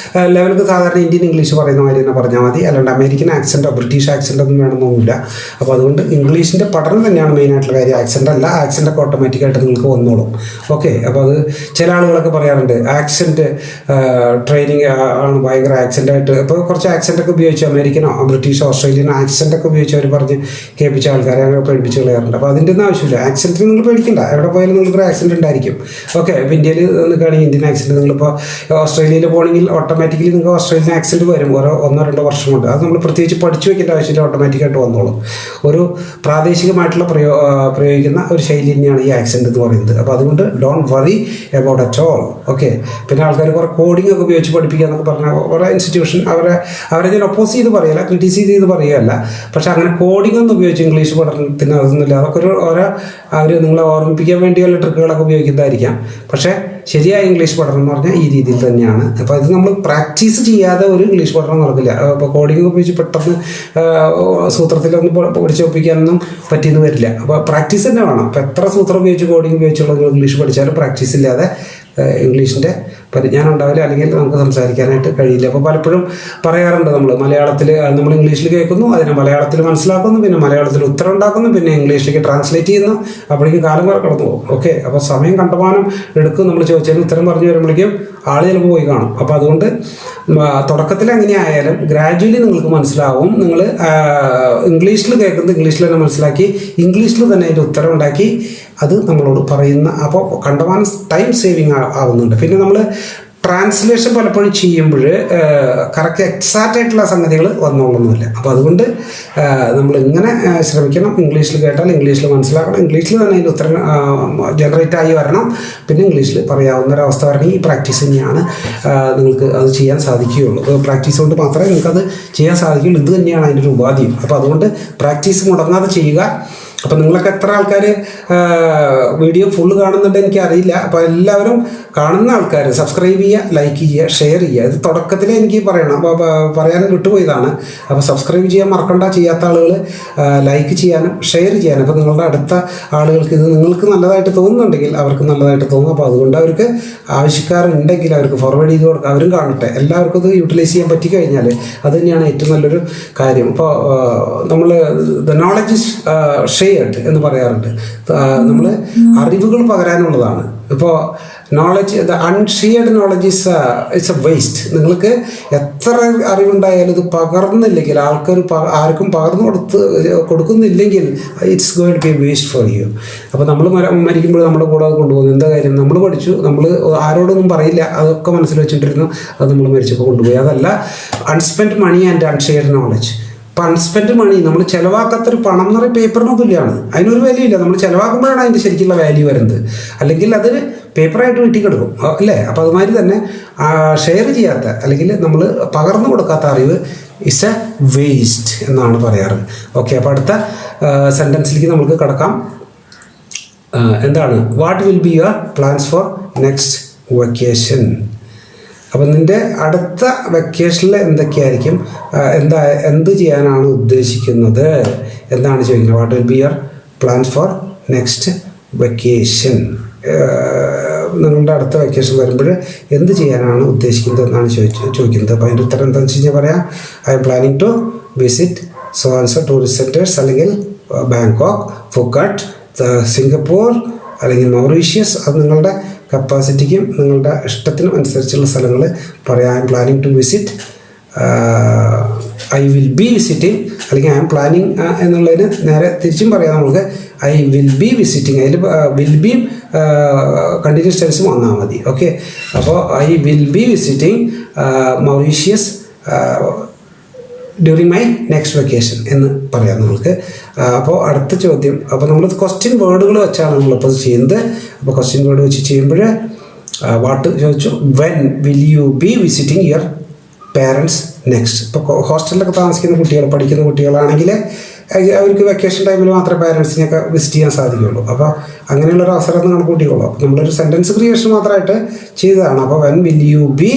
ലെവലിൽ സാധാരണ ഇന്ത്യൻ ഇംഗ്ലീഷ് പറയുന്ന മാതിരി തന്നെ പറഞ്ഞാൽ മതി. അല്ലാണ്ട് അമേരിക്കൻ ആക്സെൻറ്റോ ബ്രിട്ടീഷ് ആക്സെൻ്റ് ഒന്നും വേണമെന്നൊന്നുമില്ല. അപ്പോൾ അതുകൊണ്ട് ഇംഗ്ലീഷിൻ്റെ പഠനം തന്നെയാണ് മെയിനായിട്ടുള്ള കാര്യം. ആക്സെൻ്റ് അല്ല, ആക്സെൻ്റൊക്കെ ഓട്ടോമാറ്റിക്കായിട്ട് നിങ്ങൾക്ക് വന്നോളും. ഓക്കെ, അപ്പോൾ അത് ചില ആളുകളൊക്കെ പറയാറുണ്ട് ആക്സെൻറ്റ് ട്രെയിനിങ് ആണ് ഭയങ്കര ആക്സെൻ്റായിട്ട്. ഇപ്പോൾ കുറച്ച് ആക്സെൻ്റൊക്കെ ഉപയോഗിച്ച് അമേരിക്കനോ ബ്രിട്ടീഷോ ഓസ്ട്രേലിയൻ ആക്സെൻ്റൊക്കെ ഉപയോഗിച്ച് അവർ പറഞ്ഞ് കേൾപ്പിച്ച ആൾക്കാരെ അങ്ങനെ പേടിപ്പിച്ച് കളയാറുണ്ട്. അപ്പോൾ അതിൻ്റെ ഒന്നും ആവശ്യമില്ല. ആക്സെൻറ്റിന് നിങ്ങൾ പേടിക്കണ്ട. എവിടെ പോയാലും നിങ്ങൾക്കൊരു ആക്സെൻ്റ് ഉണ്ടായിരിക്കും. ഓക്കെ, ഇപ്പോൾ ഇന്ത്യയിൽ നിൽക്കുകയാണെങ്കിൽ ഇന്ത്യൻ ആക്സെൻറ്റ്, നിങ്ങളിപ്പോൾ ഓസ്ട്രേലിയയിൽ പോകണമെങ്കിൽ ഓട്ടോമാറ്റിക്കലി നിങ്ങൾക്ക് ഓസ്ട്രേലിയൻ ആക്സെൻറ്റ് വരും ഓരോ 1-2 വർഷം കൊണ്ട്. അത് നമ്മൾ പ്രത്യേകിച്ച് പഠിച്ചു വയ്ക്കേണ്ട ആവശ്യമില്ല, ഓട്ടോമാറ്റിക്കായിട്ട് വന്നോളും. ഒരു പ്രാദേശികമായിട്ടുള്ള പ്രയോഗിക്കുന്ന ഒരു ശൈലി തന്നെയാണ് ഈ ആക്സെൻ്റ് എന്ന് പറയുന്നത്. അപ്പോൾ അതുകൊണ്ട് don't worry about at all. Okay, പിന്നെ ആൾക്കാർ കുറേ കോഡിംഗ് ഒക്കെ ഉപയോഗിച്ച് പഠിപ്പിക്കുക എന്നൊക്കെ പറഞ്ഞാൽ ഓരോ ഇൻസ്റ്റിറ്റ്യൂഷൻ അവരെ ഞാൻ ഒപ്പോസ് ചെയ്ത് പറയില്ല, ക്രിറ്റിസൈസ് ചെയ്ത് പറയുകയല്ല. പക്ഷെ അങ്ങനെ കോഡിംഗ് ഒന്നും ഉപയോഗിച്ച് ഇംഗ്ലീഷ് പഠനത്തിന് അതൊന്നുമില്ല. അതൊക്കെ ഓരോ അവർ നിങ്ങളെ ഓർമ്മിപ്പിക്കാൻ വേണ്ടിയുള്ള ട്രിക്കുകളൊക്കെ ഉപയോഗിക്കുന്നതായിരിക്കാം. പക്ഷേ ശരിയായ ഇംഗ്ലീഷ് പഠനം എന്ന് പറഞ്ഞാൽ ഈ രീതിയിൽ തന്നെയാണ്. അപ്പോൾ ഇത് നമ്മൾ പ്രാക്ടീസ് ചെയ്യാതെ ഒരു ഇംഗ്ലീഷ് പഠനം നടക്കില്ല. അപ്പോൾ കോഡിംഗ് ഉപയോഗിച്ച് പെട്ടെന്ന് സൂത്രത്തിലൊന്നും പഠിച്ചൊപ്പിക്കാനൊന്നും പറ്റിയെന്ന് വരില്ല. അപ്പോൾ പ്രാക്ടീസ് തന്നെ വേണം. അപ്പോൾ എത്ര സൂത്രം ഉപയോഗിച്ച് കോഡിംഗ് ഉപയോഗിച്ചുള്ള ഇംഗ്ലീഷ് പഠിച്ചാലും പ്രാക്ടീസ് ഇല്ലാതെ ഇംഗ്ലീഷിൻ്റെ പരിജ്ഞാനം ഉണ്ടാവില്ല, അല്ലെങ്കിൽ നമുക്ക് സംസാരിക്കാനായിട്ട് കഴിയില്ല. അപ്പോൾ പലപ്പോഴും പറയാറുണ്ട്, മലയാളത്തിൽ നമ്മൾ ഇംഗ്ലീഷിൽ കേൾക്കുന്നു, അതിനെ മലയാളത്തിൽ മനസ്സിലാക്കുന്നു, പിന്നെ മലയാളത്തിൽ ഉത്തരം ഉണ്ടാക്കുന്നു, പിന്നെ ഇംഗ്ലീഷിലേക്ക് ട്രാൻസ്ലേറ്റ് ചെയ്യുന്നു, അപ്പോഴേക്കും കാലം വരെ കടന്നു പോകും. ഓക്കെ, അപ്പോൾ സമയം കണ്ടമാനം എടുക്കും. നമ്മൾ ചോദിച്ചതിന് ഉത്തരം പറഞ്ഞു വരുമ്പോഴേക്കും ആൾ ചിലപ്പോൾ പോയി കാണും. അപ്പോൾ അതുകൊണ്ട് തുടക്കത്തിൽ എങ്ങനെ ആയാലും ഗ്രാജുവലി നിങ്ങൾക്ക് മനസ്സിലാവും. നിങ്ങൾ ഇംഗ്ലീഷിൽ കേൾക്കുന്നത് ഇംഗ്ലീഷിൽ തന്നെ മനസ്സിലാക്കി, ഇംഗ്ലീഷിൽ തന്നെ അതിൻ്റെ ഉത്തരം ഉണ്ടാക്കി അത് നമ്മളോട് പറയുന്ന, അപ്പോൾ കണ്ടമാനം ടൈം സേവിങ് ആവുന്നുണ്ട്. പിന്നെ നമ്മൾ ട്രാൻസ്ലേഷൻ പലപ്പോഴും ചെയ്യുമ്പോൾ കറക്റ്റ് എക്സാക്റ്റ് ആയിട്ടുള്ള സംഗതികൾ വന്നോളൊന്നുമില്ല. അപ്പോൾ അതുകൊണ്ട് നമ്മൾ ഇങ്ങനെ ശ്രമിക്കണം. ഇംഗ്ലീഷിൽ കേട്ടാൽ ഇംഗ്ലീഷിൽ മനസ്സിലാക്കണം, ഇംഗ്ലീഷിൽ തന്നെ അതിൻ്റെ ഉത്തരം ജനറേറ്റ് ആയി വരണം, പിന്നെ ഇംഗ്ലീഷിൽ പറയാവുന്ന ഒരവസ്ഥ വരണമെങ്കിൽ ഈ പ്രാക്ടീസ് തന്നെയാണ് നിങ്ങൾക്ക് അത് ചെയ്യാൻ സാധിക്കുകയുള്ളൂ. പ്രാക്ടീസ് കൊണ്ട് മാത്രമേ നിങ്ങൾക്കത് ചെയ്യാൻ സാധിക്കുകയുള്ളൂ. ഇത് തന്നെയാണ് അതിൻ്റെ ഒരു ഉപാധിയും. അപ്പോൾ അതുകൊണ്ട് പ്രാക്ടീസ് മുടങ്ങാതെ ചെയ്യുക. അപ്പോൾ നിങ്ങളൊക്കെ എത്ര ആൾക്കാർ വീഡിയോ ഫുള്ള് കാണുന്നുണ്ട് എനിക്കറിയില്ല. അപ്പോൾ എല്ലാവരും കാണുന്ന ആൾക്കാർ സബ്സ്ക്രൈബ് ചെയ്യുക, ലൈക്ക് ചെയ്യുക, ഷെയർ ചെയ്യുക. ഇത് തുടക്കത്തിലേ എനിക്ക് പറയണം, അപ്പോൾ പറയാൻ വിട്ടുപോയതാണ്. അപ്പോൾ സബ്സ്ക്രൈബ് ചെയ്യാൻ മറക്കണ്ട. ചെയ്യാത്ത ആളുകൾ ലൈക്ക് ചെയ്യാനും ഷെയർ ചെയ്യാനും. അപ്പോൾ നിങ്ങളുടെ അടുത്ത ആളുകൾക്ക് ഇത് നിങ്ങൾക്ക് നല്ലതായിട്ട് തോന്നുന്നുണ്ടെങ്കിൽ അവർക്ക് നല്ലതായിട്ട് തോന്നും. അപ്പോൾ അതുകൊണ്ട് അവർക്ക് ആവശ്യക്കാരുണ്ടെങ്കിൽ അവർക്ക് ഫോർവേഡ് ചെയ്ത് കൊടുക്കുക, അവരും കാണട്ടെ. എല്ലാവർക്കും ഇത് യൂട്ടിലൈസ് ചെയ്യാൻ പറ്റിക്കഴിഞ്ഞാൽ അത് തന്നെയാണ് ഏറ്റവും നല്ലൊരു കാര്യം. അപ്പോൾ നമ്മൾ ദ നോളജ് ഇസ് ഷെയർഡ് എന്ന് പറയാറുണ്ട്. നമ്മൾ അറിവുകൾ പകരാനുള്ളതാണ്. ഇപ്പോൾ knowledge, the unshared knowledge it's a waste. നിങ്ങൾക്ക് എത്ര അറിവുണ്ടായാലും ഇത് പകർന്നില്ലെങ്കിൽ, ആർക്കും പകർന്നു കൊടുക്കുന്നില്ലെങ്കിൽ it's going to be waste for you. അപ്പോൾ നമ്മൾ മരിക്കുമ്പോൾ നമ്മുടെ കൂടെ അത് കൊണ്ടുപോകുന്നു. എന്താ കാര്യം? നമ്മൾ പഠിച്ചു, നമ്മൾ ആരോടൊന്നും പറയില്ല, അതൊക്കെ മനസ്സിൽ വെച്ചിട്ടിരുന്നു, അത് നമ്മൾ മരിച്ചപ്പോൾ കൊണ്ടുപോയി. അതല്ല അൺസ്പെൻഡ് മണി ആൻഡ് അൺഷെയർഡ് നോളജ്. ഇപ്പം അൺസ്പെൻഡ് മണി, നമ്മൾ ചിലവാക്കാത്തൊരു പണം എന്ന് പറയുന്നത് പേപ്പറിന് തുല്യമാണ്. അതിനൊരു വാല്യൂ ഇല്ല. നമ്മൾ ചിലവാക്കുമ്പോഴാണ് അതിൻ്റെ ശരിക്കുള്ള വാല്യൂ വരുന്നത്. അല്ലെങ്കിൽ അത് പേപ്പറായിട്ട് കിട്ടിക്കിടക്കും, അല്ലേ? അപ്പോൾ അതുമാതിരി തന്നെ ഷെയർ ചെയ്യാത്ത, അല്ലെങ്കിൽ നമ്മൾ പകർന്നു കൊടുക്കാത്ത അറിവ് ഇസ് എ വേസ്റ്റ് എന്നാണ് പറയാറ്. ഓക്കെ, അപ്പോൾ അടുത്ത സെൻറ്റൻസിലേക്ക് നമുക്ക് കടക്കാം. എന്താണ്? What will be your plans for next vacation? അപ്പം നിൻ്റെ അടുത്ത വെക്കേഷനിൽ എന്തൊക്കെയായിരിക്കും, എന്ത് ചെയ്യാനാണ് ഉദ്ദേശിക്കുന്നത് എന്താണ് ചോദിക്കുന്നത്. What will be your plans for next vacation? നിങ്ങളുടെ അടുത്ത വെക്കേഷൻ വരുമ്പോൾ എന്ത് ചെയ്യാനാണ് ഉദ്ദേശിക്കുന്നത് എന്നാണ് ചോദിക്കുന്നത്. അപ്പോൾ അതിൻ്റെ ഉത്തരം എന്താണെന്ന് വെച്ച് കഴിഞ്ഞാൽ പറയാം, I'm planning to visit so and so tourist centres, അല്ലെങ്കിൽ ബാങ്കോക്ക്, ഫുക്കട്ട്, സിംഗപ്പൂർ, അല്ലെങ്കിൽ മൗറീഷ്യസ്. അത് നിങ്ങളുടെ കപ്പാസിറ്റിക്കും നിങ്ങളുടെ ഇഷ്ടത്തിനും അനുസരിച്ചുള്ള സ്ഥലങ്ങൾ പറയാം. I'm planning to visit, I will be visiting, അല്ലെങ്കിൽ ഐ എം പ്ലാനിങ് എന്നുള്ളതിന് നേരെ തിരിച്ചും പറയാം നമുക്ക്. ഐ വിൽ ബി വിസിറ്റിംഗ്, അതിൽ വിൽ ബി കണ്ടിന്യൂസ് ടെൻസും വന്നാൽ മതി. ഓക്കെ, അപ്പോൾ I will be visiting Mauritius during my next vacation എന്ന് പറയാം നിങ്ങൾക്ക്. അപ്പോൾ അടുത്ത ചോദ്യം, അപ്പോൾ നമ്മൾ ക്വസ്റ്റ്യൻ വേർഡുകൾ വെച്ചാണ് നമ്മളിപ്പോൾ ചെയ്യുന്നത്. അപ്പോൾ ക്വസ്റ്റ്യൻ വേർഡ് വെച്ച് ചെയ്യുമ്പോൾ വാട്ട് ചോദിച്ചു, when will you be visiting your parents next? ഇപ്പോൾ ഹോസ്റ്റലിലൊക്കെ താമസിക്കുന്ന കുട്ടികൾ, പഠിക്കുന്ന കുട്ടികളാണെങ്കിൽ അവർക്ക് വെക്കേഷൻ ടൈമിൽ മാത്രമേ പാരൻസിനെയൊക്കെ വിസിറ്റ് ചെയ്യാൻ സാധിക്കുകയുള്ളൂ. അപ്പോൾ അങ്ങനെയുള്ളൊരു അവസരം നമ്മൾ കൂട്ടിക്കോളൂ. അപ്പോൾ നമ്മളൊരു സെൻറ്റൻസ് ക്രിയേഷൻ മാത്രമായിട്ട് ചെയ്തതാണ്. അപ്പോൾ when will you be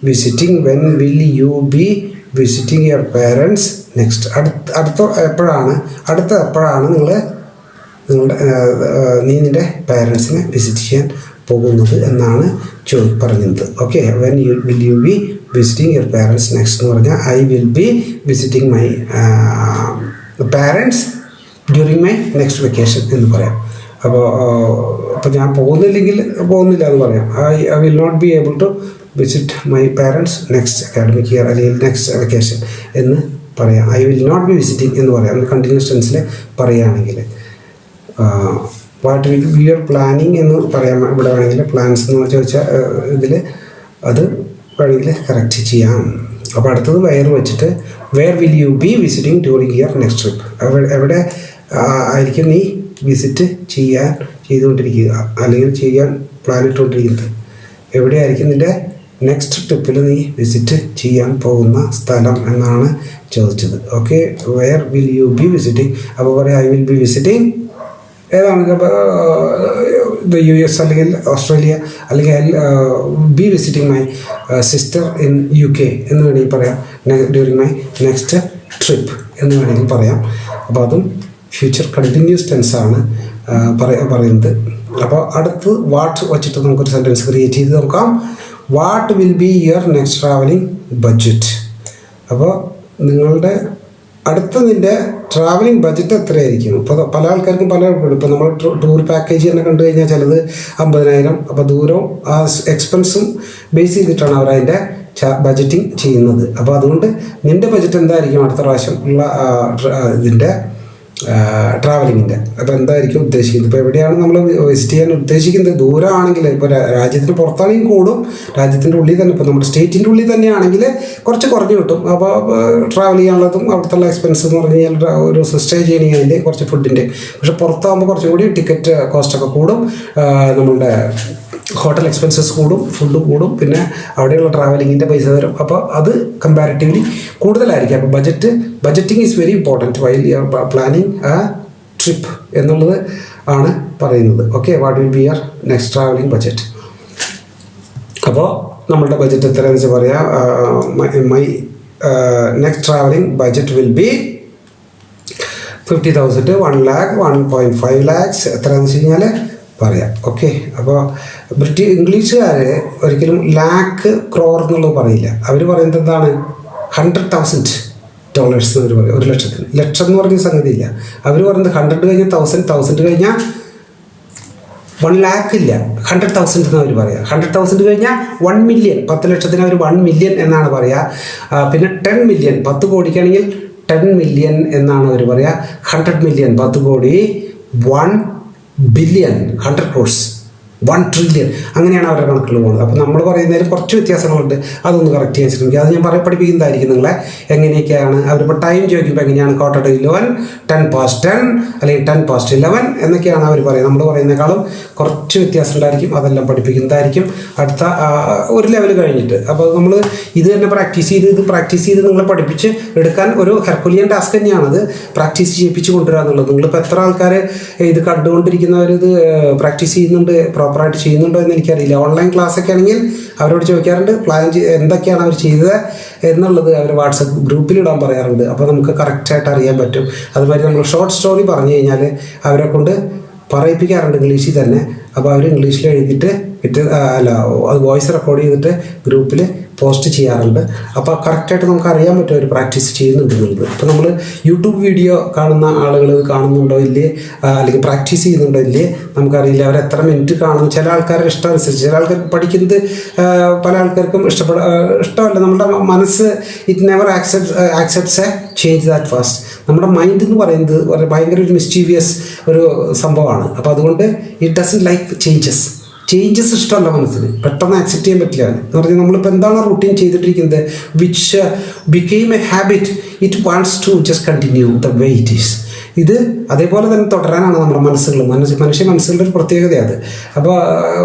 visiting, when will you be visiting your parents next. അടുത്ത എപ്പോഴാണ് നിൻ്റെ പേരൻസിനെ വിസിറ്റ് ചെയ്യാൻ പോകുന്നത് എന്നാണ് പറഞ്ഞത്. Okay, when will you be visiting your parents next എന്ന് പറഞ്ഞാൽ I will be visiting my parents during my next vacation എന്ന് പറയാം. അപ്പോൾ ഞാൻ പോകുന്നില്ല എന്ന് പറയാം. I will not be able to visit my parents next academic year, അല്ലെങ്കിൽ നെക്സ്റ്റ് വെക്കേഷൻ എന്ന് പറയാം. I will not be visiting എന്ന് പറയാം കണ്ടിന്യൂസ് ടെൻസിൽ പറയുകയാണെങ്കിൽ. What will be your planning എന്ന് പറയാം. ഇവിടെ വേണമെങ്കിൽ പ്ലാൻസ് എന്ന് ചോദിച്ചാൽ ഇതിൽ അത് വേണമെങ്കിൽ കറക്റ്റ് ചെയ്യാം. അപ്പോൾ അടുത്തത് വെയർ വെച്ചിട്ട് where will you be visiting during your next trip? എവിടെ ആയിരിക്കും നീ വിസിറ്റ് ചെയ്തുകൊണ്ടിരിക്കുക, അല്ലെങ്കിൽ ചെയ്യാൻ പ്ലാൻ ഇട്ടുകൊണ്ടിരിക്കുന്നത്? എവിടെയായിരിക്കും നിൻ്റെ നെക്സ്റ്റ് ട്രിപ്പിൽ നീ വിസിറ്റ് ചെയ്യാൻ പോകുന്ന സ്ഥലം എന്നാണ് ചോദിച്ചത്. Okay, where will you be visiting? അപ്പോൾ പറയാം ഐ വിൽ ബി വിസിറ്റിംഗ് ഏതാണ്, US അല്ലെങ്കിൽ ഓസ്ട്രേലിയ, അല്ലെങ്കിൽ I be visiting my sister in UK എന്ന് വേണമെങ്കിൽ പറയാം. ഡ്യൂറിങ് മൈ നെക്സ്റ്റ് ട്രിപ്പ് എന്ന് വേണമെങ്കിൽ പറയാം. അപ്പോൾ അതും ഫ്യൂച്ചർ കണ്ടിന്യൂസ് ടെൻസാണ് പറയുന്നത്. അപ്പോൾ അടുത്ത് വാട്ട് വച്ചിട്ട് നമുക്കൊരു സെൻറ്റൻസ് ക്രിയേറ്റ് ചെയ്ത് നോക്കാം. What will be your next travelling budget. അപ്പോൾ നിങ്ങളുടെ നിൻ്റെ ട്രാവലിംഗ് ബഡ്ജറ്റ് എത്രയായിരിക്കും? ഇപ്പോൾ പല ആൾക്കാർക്കും പല ഇപ്പോൾ നമ്മൾ ടൂർ പാക്കേജ് തന്നെ കണ്ടു കഴിഞ്ഞാൽ ചിലത് 50,000. അപ്പോൾ ദൂരവും ആ എക്സ്പെൻസും ബേസ് ചെയ്തിട്ടാണ് അവർ അതിൻ്റെ ബഡ്ജറ്റിംഗ് ചെയ്യുന്നത്. അപ്പോൾ അതുകൊണ്ട് നിൻ്റെ ബഡ്ജറ്റ് എന്തായിരിക്കും അടുത്ത പ്രാവശ്യം ഉള്ള ഇതിൻ്റെ ട്രാവലിങ്ങിൻ്റെ? അപ്പോൾ എന്തായിരിക്കും ഉദ്ദേശിക്കുന്നത്? ഇപ്പോൾ എവിടെയാണ് നമ്മൾ വിസിറ്റ് ചെയ്യാൻ ഉദ്ദേശിക്കുന്നത്? ദൂരമാണെങ്കിൽ ഇപ്പോൾ രാജ്യത്തിന് പുറത്താണെങ്കിൽ കൂടും, രാജ്യത്തിൻ്റെ ഉള്ളിൽ തന്നെ ഇപ്പോൾ നമ്മുടെ സ്റ്റേറ്റിൻ്റെ ഉള്ളിൽ തന്നെയാണെങ്കിൽ കുറച്ച് കുറഞ്ഞ് കിട്ടും. അപ്പോൾ ട്രാവൽ ചെയ്യാനുള്ളതും അവിടുത്തെ എക്സ്പെൻസ് എന്ന് പറഞ്ഞു കഴിഞ്ഞാൽ ഒരു സ്റ്റേ ചെയ്യണമെങ്കിൽ കുറച്ച് ഫുഡിൻ്റെ. പക്ഷേ പുറത്താകുമ്പോൾ കുറച്ചും കൂടി ടിക്കറ്റ് കോസ്റ്റൊക്കെ കൂടും, നമ്മളുടെ ഹോട്ടൽ എക്സ്പെൻസസ് കൂടും, ഫുഡ് കൂടും, പിന്നെ അവിടെയുള്ള ട്രാവലിങ്ങിൻ്റെ പൈസ തരും. അപ്പോൾ അത് കമ്പാരിറ്റീവ്ലി കൂടുതലായിരിക്കും. അപ്പോൾ budgeting is very important while you are planning A trip എന്നുള്ളത് ആണ് പറയുന്നത്. Okay, what will be your next travelling budget? അപ്പോൾ നമ്മളുടെ ബഡ്ജറ്റ് എത്രയാണെന്ന് വെച്ചാൽ പറയാം. My next travelling budget will be 50,000, 1 lakh, 1.5 lakhs എത്രയാണെന്ന് വെച്ച് കഴിഞ്ഞാൽ പറയാം. ഓക്കെ, അപ്പോൾ ഇംഗ്ലീഷുകാർ ഒരിക്കലും ലാക്ക് ക്രോർ എന്നുള്ളത് പറയില്ല. അവർ പറയുന്നത് എന്താണ്? $100,000 എന്ന് പറയും. 1,00,000. ലക്ഷം എന്ന് പറഞ്ഞ സംഗതി ഇല്ല. അവർ പറയുന്നത് 100 കഴിഞ്ഞാൽ 1000 കഴിഞ്ഞാൽ 1 lakh ഇല്ല, 100,000 എന്ന് അവർ പറയുക. 100,000 കഴിഞ്ഞാൽ 1 million, 10 ലക്ഷത്തിന് അവർ 1 million എന്നാണ് പറയുക. പിന്നെ 10 million, 10 കോടിക്കാണെങ്കിൽ 10 million എന്നാണ് അവർ പറയുക. 100 million, 10 കോടി, 1 billion, 100 crores, 1 trillion, അങ്ങനെയാണ് അവരുടെ കണക്കുകൾ പോകുന്നത്. അപ്പോൾ നമ്മൾ പറയുന്നതിൽ കുറച്ച് വ്യത്യാസങ്ങളുണ്ട്, അതൊന്ന് കറക്റ്റ് ചെയ്യാൻ ശ്രമിക്കുക. അത് ഞാൻ പഠിപ്പിക്കുന്നതായിരിക്കും നിങ്ങളെ. എങ്ങനെയൊക്കെയാണ് അവരിപ്പോൾ ടൈം ചോദിക്കുമ്പോൾ എങ്ങനെയാണ് 11:45, 10:10 അല്ലെങ്കിൽ 10:11 എന്നൊക്കെയാണ് അവർ പറയുന്നത്. നമ്മൾ പറയുന്നതിനേക്കാളും കുറച്ച് വ്യത്യാസം ഉണ്ടായിരിക്കും. അതെല്ലാം പഠിപ്പിക്കുന്നതായിരിക്കും അടുത്ത ഒരു ലെവൽ കഴിഞ്ഞിട്ട്. അപ്പോൾ നമ്മൾ ഇത് തന്നെ പ്രാക്ടീസ് ചെയ്ത് നിങ്ങളെ പഠിപ്പിച്ച് എടുക്കാൻ ഒരു ഹെർക്കുലിയൻ ടാസ്ക് തന്നെയാണത്. പ്രാക്ടീസ് ചെയ്യിപ്പിച്ച് കൊണ്ടുവരിക എന്നുള്ളത്. നിങ്ങളിപ്പോൾ എത്ര ആൾക്കാർ ഇത് കണ്ടുകൊണ്ടിരിക്കുന്നവർ ഇത് പ്രാക്ടീസ് ചെയ്യുന്നുണ്ട്, പ്രോപ്പറായിട്ട് ചെയ്യുന്നുണ്ടോ എന്ന് എനിക്കറിയില്ല. ഓൺലൈൻ ക്ലാസ്സൊക്കെ ആണെങ്കിൽ അവരോട് ചോദിക്കാറുണ്ട് എന്തൊക്കെയാണ് അവർ ചെയ്തത് എന്നുള്ളത്. അവർ വാട്സപ്പ് ഗ്രൂപ്പിൽ ഇടാൻ പറയാറുണ്ട്. അപ്പോൾ നമുക്ക് കറക്റ്റായിട്ട് അറിയാൻ പറ്റും. അതുമാതിരി നമ്മൾ ഷോർട്ട് സ്റ്റോറി പറഞ്ഞു കഴിഞ്ഞാൽ അവരെ കൊണ്ട് പറയിപ്പിക്കാറുണ്ട് ഇംഗ്ലീഷിൽ തന്നെ. അപ്പോൾ അവർ ഇംഗ്ലീഷിൽ എഴുതിയിട്ട് അത് വോയിസ് റെക്കോർഡ് ചെയ്തിട്ട് ഗ്രൂപ്പിൽ പോസ്റ്റ് ചെയ്യാറുണ്ട്. അപ്പോൾ കറക്റ്റായിട്ട് നമുക്ക് അറിയാൻ പറ്റും അവർ പ്രാക്ടീസ് ചെയ്യുന്നുണ്ട് എന്നുള്ളത്. ഇപ്പോൾ നമ്മൾ യൂട്യൂബ് വീഡിയോ കാണുന്ന ആളുകൾ കാണുന്നുണ്ടോ ഇല്ലേ, അല്ലെങ്കിൽ പ്രാക്ടീസ് ചെയ്യുന്നുണ്ടോ ഇല്ലേ നമുക്കറിയില്ല. അവർ എത്ര മിനിറ്റ് കാണുന്നു, ചില ആൾക്കാരുടെ ഇഷ്ടം അനുസരിച്ച്. ചില ആൾക്കാർക്ക് പഠിക്കുന്നത് പല ആൾക്കാർക്കും ഇഷ്ടമല്ല. നമ്മുടെ മനസ്സ് it never accepts A change that fast. നമ്മുടെ മൈൻഡ് എന്ന് പറയുന്നത് ഭയങ്കര ഒരു മിസ്റ്റീരിയസ് ഒരു സംഭവമാണ്. അപ്പോൾ അതുകൊണ്ട് ഇറ്റ് ഡസൻറ്റ് ലൈക്ക് ചേഞ്ചസ് ഇഷ്ടമല്ല മനസ്സിന്, പെട്ടെന്ന് ആക്സെപ്റ്റ് ചെയ്യാൻ പറ്റില്ല. എന്ന് പറഞ്ഞാൽ നമ്മളിപ്പോൾ എന്താണ് റൂട്ടീൻ ചെയ്തിട്ടിരിക്കുന്നത്, which became a habit, it wants to just continue the way it is. ഇത് അതേപോലെ തന്നെ തുടരാനാണ് നമ്മുടെ മനുഷ്യ മനസ്സുകളുടെ ഒരു പ്രത്യേകത അത്. അപ്പോൾ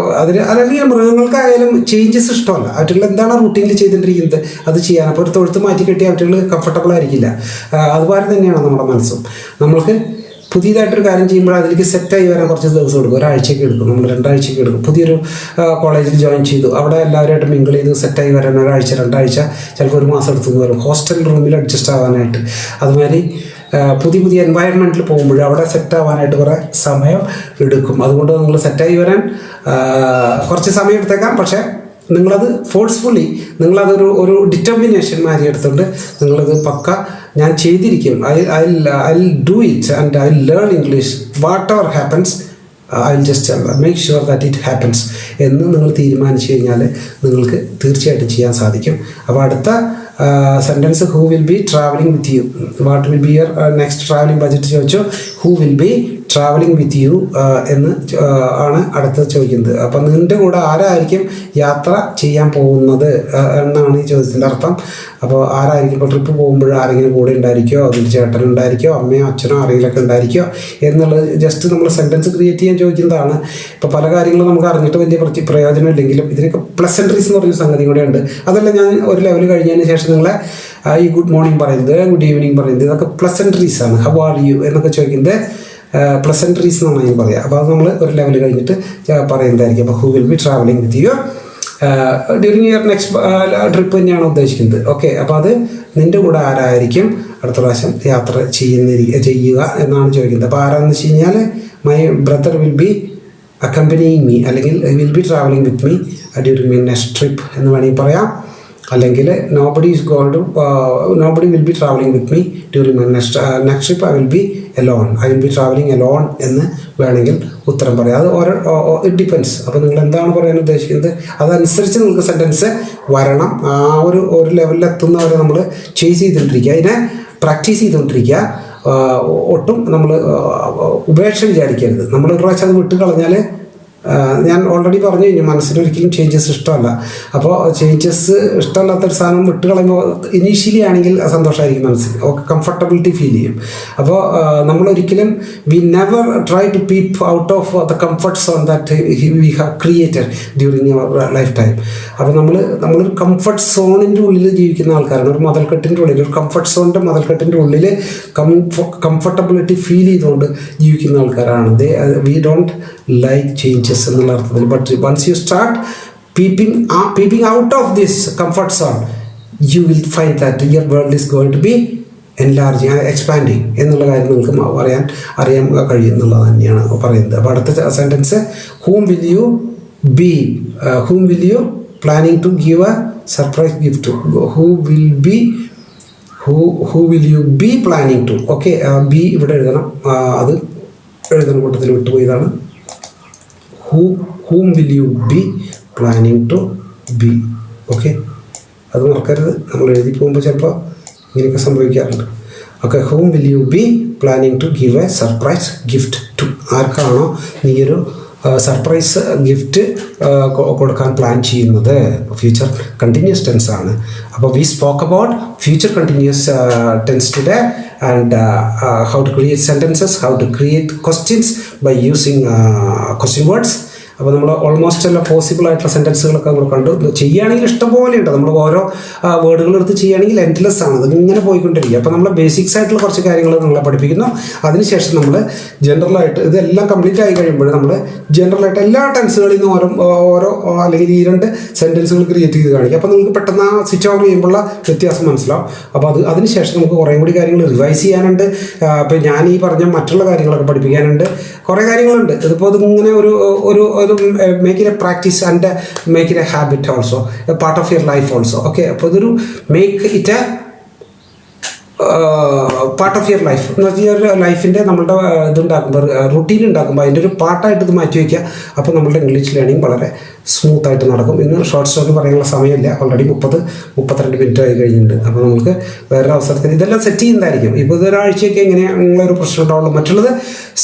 അല്ലെങ്കിൽ മൃഗങ്ങൾക്കായാലും ചേഞ്ചസ് ഇഷ്ടമല്ല. അവറ്റുകൾ എന്താണ് റൂട്ടീനിൽ ചെയ്തുകൊണ്ടിരിക്കുന്നത് അത് ചെയ്യാൻ. അപ്പോൾ ഒരു തൊഴുത്ത് മാറ്റി കെട്ടി അവറ്റുകൾ കംഫർട്ടബിൾ ആയിരിക്കില്ല. അതുപോലെ തന്നെയാണ് നമ്മുടെ മനസ്സും. നമ്മൾക്ക് പുതിയതായിട്ടൊരു കാര്യം ചെയ്യുമ്പോൾ അതിലേക്ക് സെറ്റായി വരാൻ കുറച്ച് ദിവസം എടുക്കും, ഒരാഴ്ചയ്ക്ക് എടുക്കും, നമ്മൾ 2 ആഴ്ചയ്ക്ക് എടുക്കും. പുതിയൊരു കോളേജിൽ ജോയിൻ ചെയ്തു, അവിടെ എല്ലാവരുമായിട്ട് മിങ്കിൾ ചെയ്ത് സെറ്റായി വരാൻ 1 ആഴ്ച 2 ആഴ്ച ചിലപ്പോൾ 1 മാസം എടുത്തു വരും, ഹോസ്റ്റൽ റൂമിൽ അഡ്ജസ്റ്റ് ആവാനായിട്ട്. അതുമാതിരി പുതിയ എൻവയൺമെൻറ്റിൽ പോകുമ്പോൾ അവിടെ സെറ്റ് ആവാനായിട്ട് കുറേ സമയം എടുക്കും. അതുകൊണ്ട് നിങ്ങൾ സെറ്റായി വരാൻ കുറച്ച് സമയം എടുത്തേക്കാം. പക്ഷേ നിങ്ങളത് ഫോഴ്സ്ഫുള്ളി നിങ്ങളതൊരു ഡിറ്റർമിനേഷൻ മാതിരി എടുത്തുകൊണ്ട് നിങ്ങളത് പക്ക ഞാൻ ചെയ്തിരിക്കും, I do it and I learn English what ever happens, I will just make sure that it happens എന്ന് നിങ്ങൾ തീരുമാനിച്ചു കഴിഞ്ഞാൽ നിങ്ങൾക്ക് തീർച്ചയായിട്ടും ചെയ്യാൻ സാധിക്കും. അപ്പോൾ അടുത്ത sentence who will be travelling with you, what will be your next travelling budget ചോദിച്ചു. Who will be travelling with you എന്ന് ആണ് അടുത്തത് ചോദിക്കുന്നത്. അപ്പം നിൻ്റെ കൂടെ ആരായിരിക്കും യാത്ര ചെയ്യാൻ പോകുന്നത് എന്നാണ് ഈ ചോദ്യത്തിൻ്റെ അർത്ഥം. അപ്പോൾ ആരായിരിക്കും ഇപ്പോൾ ട്രിപ്പ് പോകുമ്പോൾ ആരെങ്കിലും കൂടെ ഉണ്ടായിരിക്കുമോ, അതിൽ ചേട്ടനുണ്ടായിരിക്കോ, അമ്മയോ അച്ഛനോ ആരെങ്കിലുമൊക്കെ ഉണ്ടായിരിക്കോ എന്നുള്ളത് ജസ്റ്റ് നമ്മൾ സെൻറ്റൻസ് ക്രിയേറ്റ് ചെയ്യാൻ ചോദിക്കുന്നതാണ്. ഇപ്പോൾ പല കാര്യങ്ങളും നമുക്ക് അറിഞ്ഞിട്ട് വലിയ പ്രയോജനമില്ലെങ്കിലും ഇതിനൊക്കെ പ്ലസൻട്രീസ് എന്ന് പറഞ്ഞ സംഗതി കൂടെ ഉണ്ട്. അതെല്ലാം ഞാൻ ഒരു ലെവൽ കഴിഞ്ഞതിന് ശേഷം നിങ്ങളെ ഈ ഗുഡ് മോർണിംഗ് പറയുന്നത്, ഗുഡ് ഈവനിങ് പറയുന്നത്, ഇതൊക്കെ പ്ലസൻട്രീസ് ആണ്. ഹൗ ആർ യു എന്നൊക്കെ ചോദിക്കുന്നത് പ്ലസൻട്രീസ് എന്നാണ് ഞാൻ പറയുക. അപ്പോൾ അത് നമ്മൾ ഒരു ലെവൽ കഴിഞ്ഞിട്ട് പറയുന്നതായിരിക്കും. അപ്പോൾ who will be travelling with U during your next trip തന്നെയാണ് ഉദ്ദേശിക്കുന്നത്. ഓക്കെ, അപ്പോൾ അത് നിൻ്റെ കൂടെ ആരായിരിക്കും അടുത്ത പ്രാവശ്യം യാത്ര ചെയ്യുക എന്നാണ് ചോദിക്കുന്നത്. അപ്പോൾ ആരാന്ന് വെച്ച് കഴിഞ്ഞാൽ my brother will be accompanying me, അല്ലെങ്കിൽ will be travelling with me during my next trip എന്ന് വേണമെങ്കിൽ പറയാം. അല്ലെങ്കിൽ nobody will be travelling with me during my next trip I will be alone, I will be travelling alone എന്ന് വേണമെങ്കിൽ ഉത്തരം പറയാം. അത് ഓരോ ഇറ്റ് ഡിപ്പെൻസ്. അപ്പോൾ നിങ്ങൾ എന്താണ് പറയാൻ ഉദ്ദേശിക്കുന്നത് അതനുസരിച്ച് നിങ്ങൾക്ക് സെൻറ്റൻസ് വരണം. ആ ഒരു ലെവലിൽ എത്തുന്നവരെ നമ്മൾ ചേസ് ചെയ്തുകൊണ്ടിരിക്കുക, അതിനെ പ്രാക്ടീസ് ചെയ്തുകൊണ്ടിരിക്കുക. ഒട്ടും നമ്മൾ ഉപേക്ഷ വിചാരിക്കരുത്. നമ്മൾ ഒരു പ്രാവശ്യം അത് വിട്ട് കളഞ്ഞാൽ, ഞാൻ ഓൾറെഡി പറഞ്ഞു കഴിഞ്ഞു മനസ്സിനൊരിക്കലും ചേഞ്ചസ് ഇഷ്ടമല്ല. അപ്പോൾ ചേഞ്ചസ് ഇഷ്ടമല്ലാത്തൊരു സാധനം വിട്ട് കളയുമ്പോൾ ഇനീഷ്യലി ആണെങ്കിൽ സന്തോഷമായിരിക്കും മനസ്സിൽ, ഓക്കെ, കംഫർട്ടബിലിറ്റി ഫീൽ ചെയ്യും. അപ്പോൾ നമ്മളൊരിക്കലും we never try to peep out of the comfort zone that we have created during your lifetime. അപ്പോൾ നമ്മളൊരു കംഫർട്ട് സോണിൻ്റെ ഉള്ളിൽ ജീവിക്കുന്ന ആൾക്കാരാണ്. ഒരു മതിൽക്കെട്ടിൻ്റെ ഉള്ളിൽ, ഒരു കംഫർട്ട് സോണിൻ്റെ മതിൽക്കെട്ടിൻ്റെ ഉള്ളിൽ കംഫർട്ടബിലിറ്റി ഫീൽ ചെയ്തുകൊണ്ട് ജീവിക്കുന്ന ആൾക്കാരാണ്. വി ഡോണ്ട് ലൈക്ക് ചേഞ്ചസ് എന്നുള്ള അർത്ഥത്തിൽ. But once you start peeping out of this comfort zone, you will find that your world is going to be enlarging, expanding എന്നുള്ള കാര്യം നിങ്ങൾക്ക് അറിയാൻ കഴിയുന്നുള്ളത് തന്നെയാണ് പറയുന്നത്. അപ്പോൾ അടുത്ത sentence, whom will you planning to give a surprise gift to? who will you be planning to? Okay, B ഇവിടെ എഴുതണം, അത് എഴുതുന്ന കൂട്ടത്തിൽ വിട്ടുപോയതാണ്. whom will you be planning to be? Okay, അത് മറക്കരുത്. നമ്മൾ എഴുതി പോകുമ്പോൾ ചിലപ്പോൾ ഇങ്ങനെയൊക്കെ സംഭവിക്കാറുണ്ട്. Okay, whom will you be planning to give a surprise gift to? ആർക്കാണോ നീ ഒരു സർപ്രൈസ് ഗിഫ്റ്റ് കൊടുക്കാൻ പ്ലാൻ ചെയ്യുന്നത്? ഫ്യൂച്ചർ കണ്ടിന്യൂസ് ടെൻസ് ആണ്. അപ്പോൾ we spoke about future continuous tense today and how to create sentences, how to create questions by using question words. അപ്പോൾ നമ്മൾ almost എല്ലാം പോസിബിൾ ആയിട്ടുള്ള സെൻറ്റൻസുകളൊക്കെ നമ്മൾ കണ്ടു. ചെയ്യുകയാണെങ്കിൽ ഇഷ്ടംപോലെ ഉണ്ട്. നമ്മൾ ഓരോ വേർഡുകളെടുത്ത് ചെയ്യുകയാണെങ്കിൽ എൻഡ്ലെസ് ആണ്, അതിങ്ങനെ പോയിക്കൊണ്ടിരിക്കുക. അപ്പോൾ നമ്മൾ ബേസിക്സ് ആയിട്ടുള്ള കുറച്ച് കാര്യങ്ങൾ നമ്മളെ പഠിപ്പിക്കുന്നു. അതിനുശേഷം നമ്മൾ ജനറലായിട്ട് ഇതെല്ലാം കംപ്ലീറ്റ് ആയി കഴിയുമ്പോൾ നമ്മൾ ജനറലായിട്ട് എല്ലാ ടെൻസുകളിൽ നിന്നും ഓരോ അല്ലെങ്കിൽ ഈ 2 സെൻറ്റൻസുകൾ ക്രിയേറ്റ് ചെയ്ത് കാണിക്കും. അപ്പോൾ നിങ്ങൾക്ക് പെട്ടെന്ന് ആ സ്വിച്ച് ഓവർ ചെയ്യുമ്പോഴുള്ള വ്യത്യാസം മനസ്സിലാവും. അപ്പോൾ അതിനുശേഷം നമുക്ക് കുറേ കൂടി കാര്യങ്ങൾ റിവൈസ് ചെയ്യാനുണ്ട്. അപ്പോൾ ഞാൻ ഈ പറഞ്ഞ മറ്റുള്ള കാര്യങ്ങളൊക്കെ പഠിപ്പിക്കാനുണ്ട്. കുറേ കാര്യങ്ങളുണ്ട്. ഇതിപ്പോൾ ഇതിങ്ങനെ ഒരു make it a practice and make it a habit also, a part of your life also. Okay, അപ്പോൾ ഇതൊരു make it a part of your life എന്ന് വെച്ചാൽ ലൈഫിൻ്റെ നമ്മളുടെ ഇതുണ്ടാക്കുമ്പോൾ റുട്ടീൻ ഉണ്ടാക്കുമ്പോൾ അതിൻ്റെ ഒരു പാർട്ടായിട്ട് ഇത് മാറ്റി വയ്ക്കുക. അപ്പോൾ നമ്മളുടെ ഇംഗ്ലീഷ് ലേണിംഗ് വളരെ സ്മൂത്തായിട്ട് നടക്കും. ഇന്ന് ഷോർട്ട് സ്റ്റോറി പറയാനുള്ള സമയമില്ല, ഓൾറെഡി 32 മിനിറ്റ് ആയി കഴിഞ്ഞിട്ടുണ്ട്. അപ്പോൾ നമുക്ക് വേറൊരു അവസരത്തിൽ ഇതെല്ലാം സെറ്റ് ചെയ്യുന്നതായിരിക്കും. ഇപ്പോൾ ഇതൊരാഴ്ചയൊക്കെ എങ്ങനെയുള്ളൊരു പ്രശ്നം ഉണ്ടാവുള്ളൂ. മറ്റുള്ളത്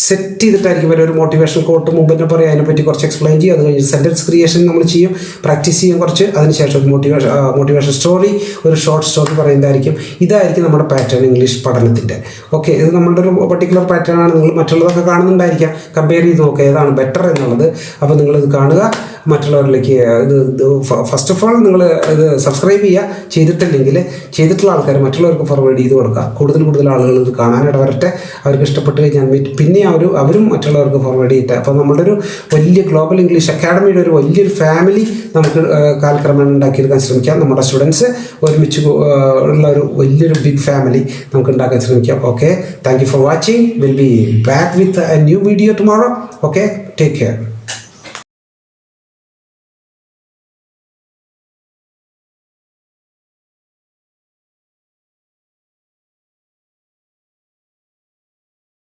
സെറ്റ് ചെയ്തിട്ടായിരിക്കും വരെ ഒരു മോട്ടിവേഷണൽ കോട്ട് മുമ്പ് തന്നെ പറയും, അതിനെപ്പറ്റി കുറച്ച് എക്സ്പ്ലെയിൻ ചെയ്യും. അത് കഴിഞ്ഞ് സെൻറ്റൻസ് ക്രിയേഷൻ നമ്മൾ ചെയ്യും, പ്രാക്ടീസ് ചെയ്യും കുറച്ച്. അതിനുശേഷം ഒരു മോട്ടിവേഷൻ സ്റ്റോറി, ഒരു ഷോർട്ട് സ്റ്റോറി പറയുന്നതായിരിക്കും. ഇതായിരിക്കും നമ്മുടെ പാറ്റേൺ ഇംഗ്ലീഷ് പഠനത്തിൻ്റെ. ഓക്കെ, ഇത് നമ്മളുടെ ഒരു പർട്ടിക്കുലർ പാറ്റേൺ ആണ്. നിങ്ങൾ മറ്റുള്ളതൊക്കെ കാണുന്നുണ്ടായിരിക്കാം, കമ്പയർ ചെയ്ത് നോക്കുക ഏതാണ് ബെറ്റർ എന്നുള്ളത്. അപ്പോൾ നിങ്ങളിത് കാണുക, മറ്റുള്ളവരിലേക്ക് ഇത് ഫസ്റ്റ് ഓഫ് ഓൾ നിങ്ങൾ ഇത് സബ്സ്ക്രൈബ് ചെയ്യുക. ചെയ്തിട്ടുള്ള ആൾക്കാർ മറ്റുള്ളവർക്ക് ഫോർവേഡ് ചെയ്ത് കൊടുക്കുക. കൂടുതൽ ആളുകൾ ഇത് കാണാനിട വരട്ടെ. അവർക്ക് ഇഷ്ടപ്പെട്ട് കഴിഞ്ഞാൽ പിന്നെ അവരും മറ്റുള്ളവർക്ക് ഫോർവേഡ് ചെയ്യട്ടെ. അപ്പോൾ നമ്മുടെ ഒരു വലിയ ഗ്ലോബൽ ഇംഗ്ലീഷ് അക്കാഡമിയുടെ ഒരു വലിയൊരു ഫാമിലി നമുക്ക് കാലക്രമേണ ഉണ്ടാക്കിയെടുക്കാൻ ശ്രമിക്കാം. നമ്മുടെ സ്റ്റുഡൻസ് ഒരുമിച്ച് ഉള്ള ഒരു വലിയൊരു ബിഗ് ഫാമിലി നമുക്ക് ഉണ്ടാക്കാൻ ശ്രമിക്കാം. Okay, thank you for watching. Will be back with a new video tomorrow. Okay, take care.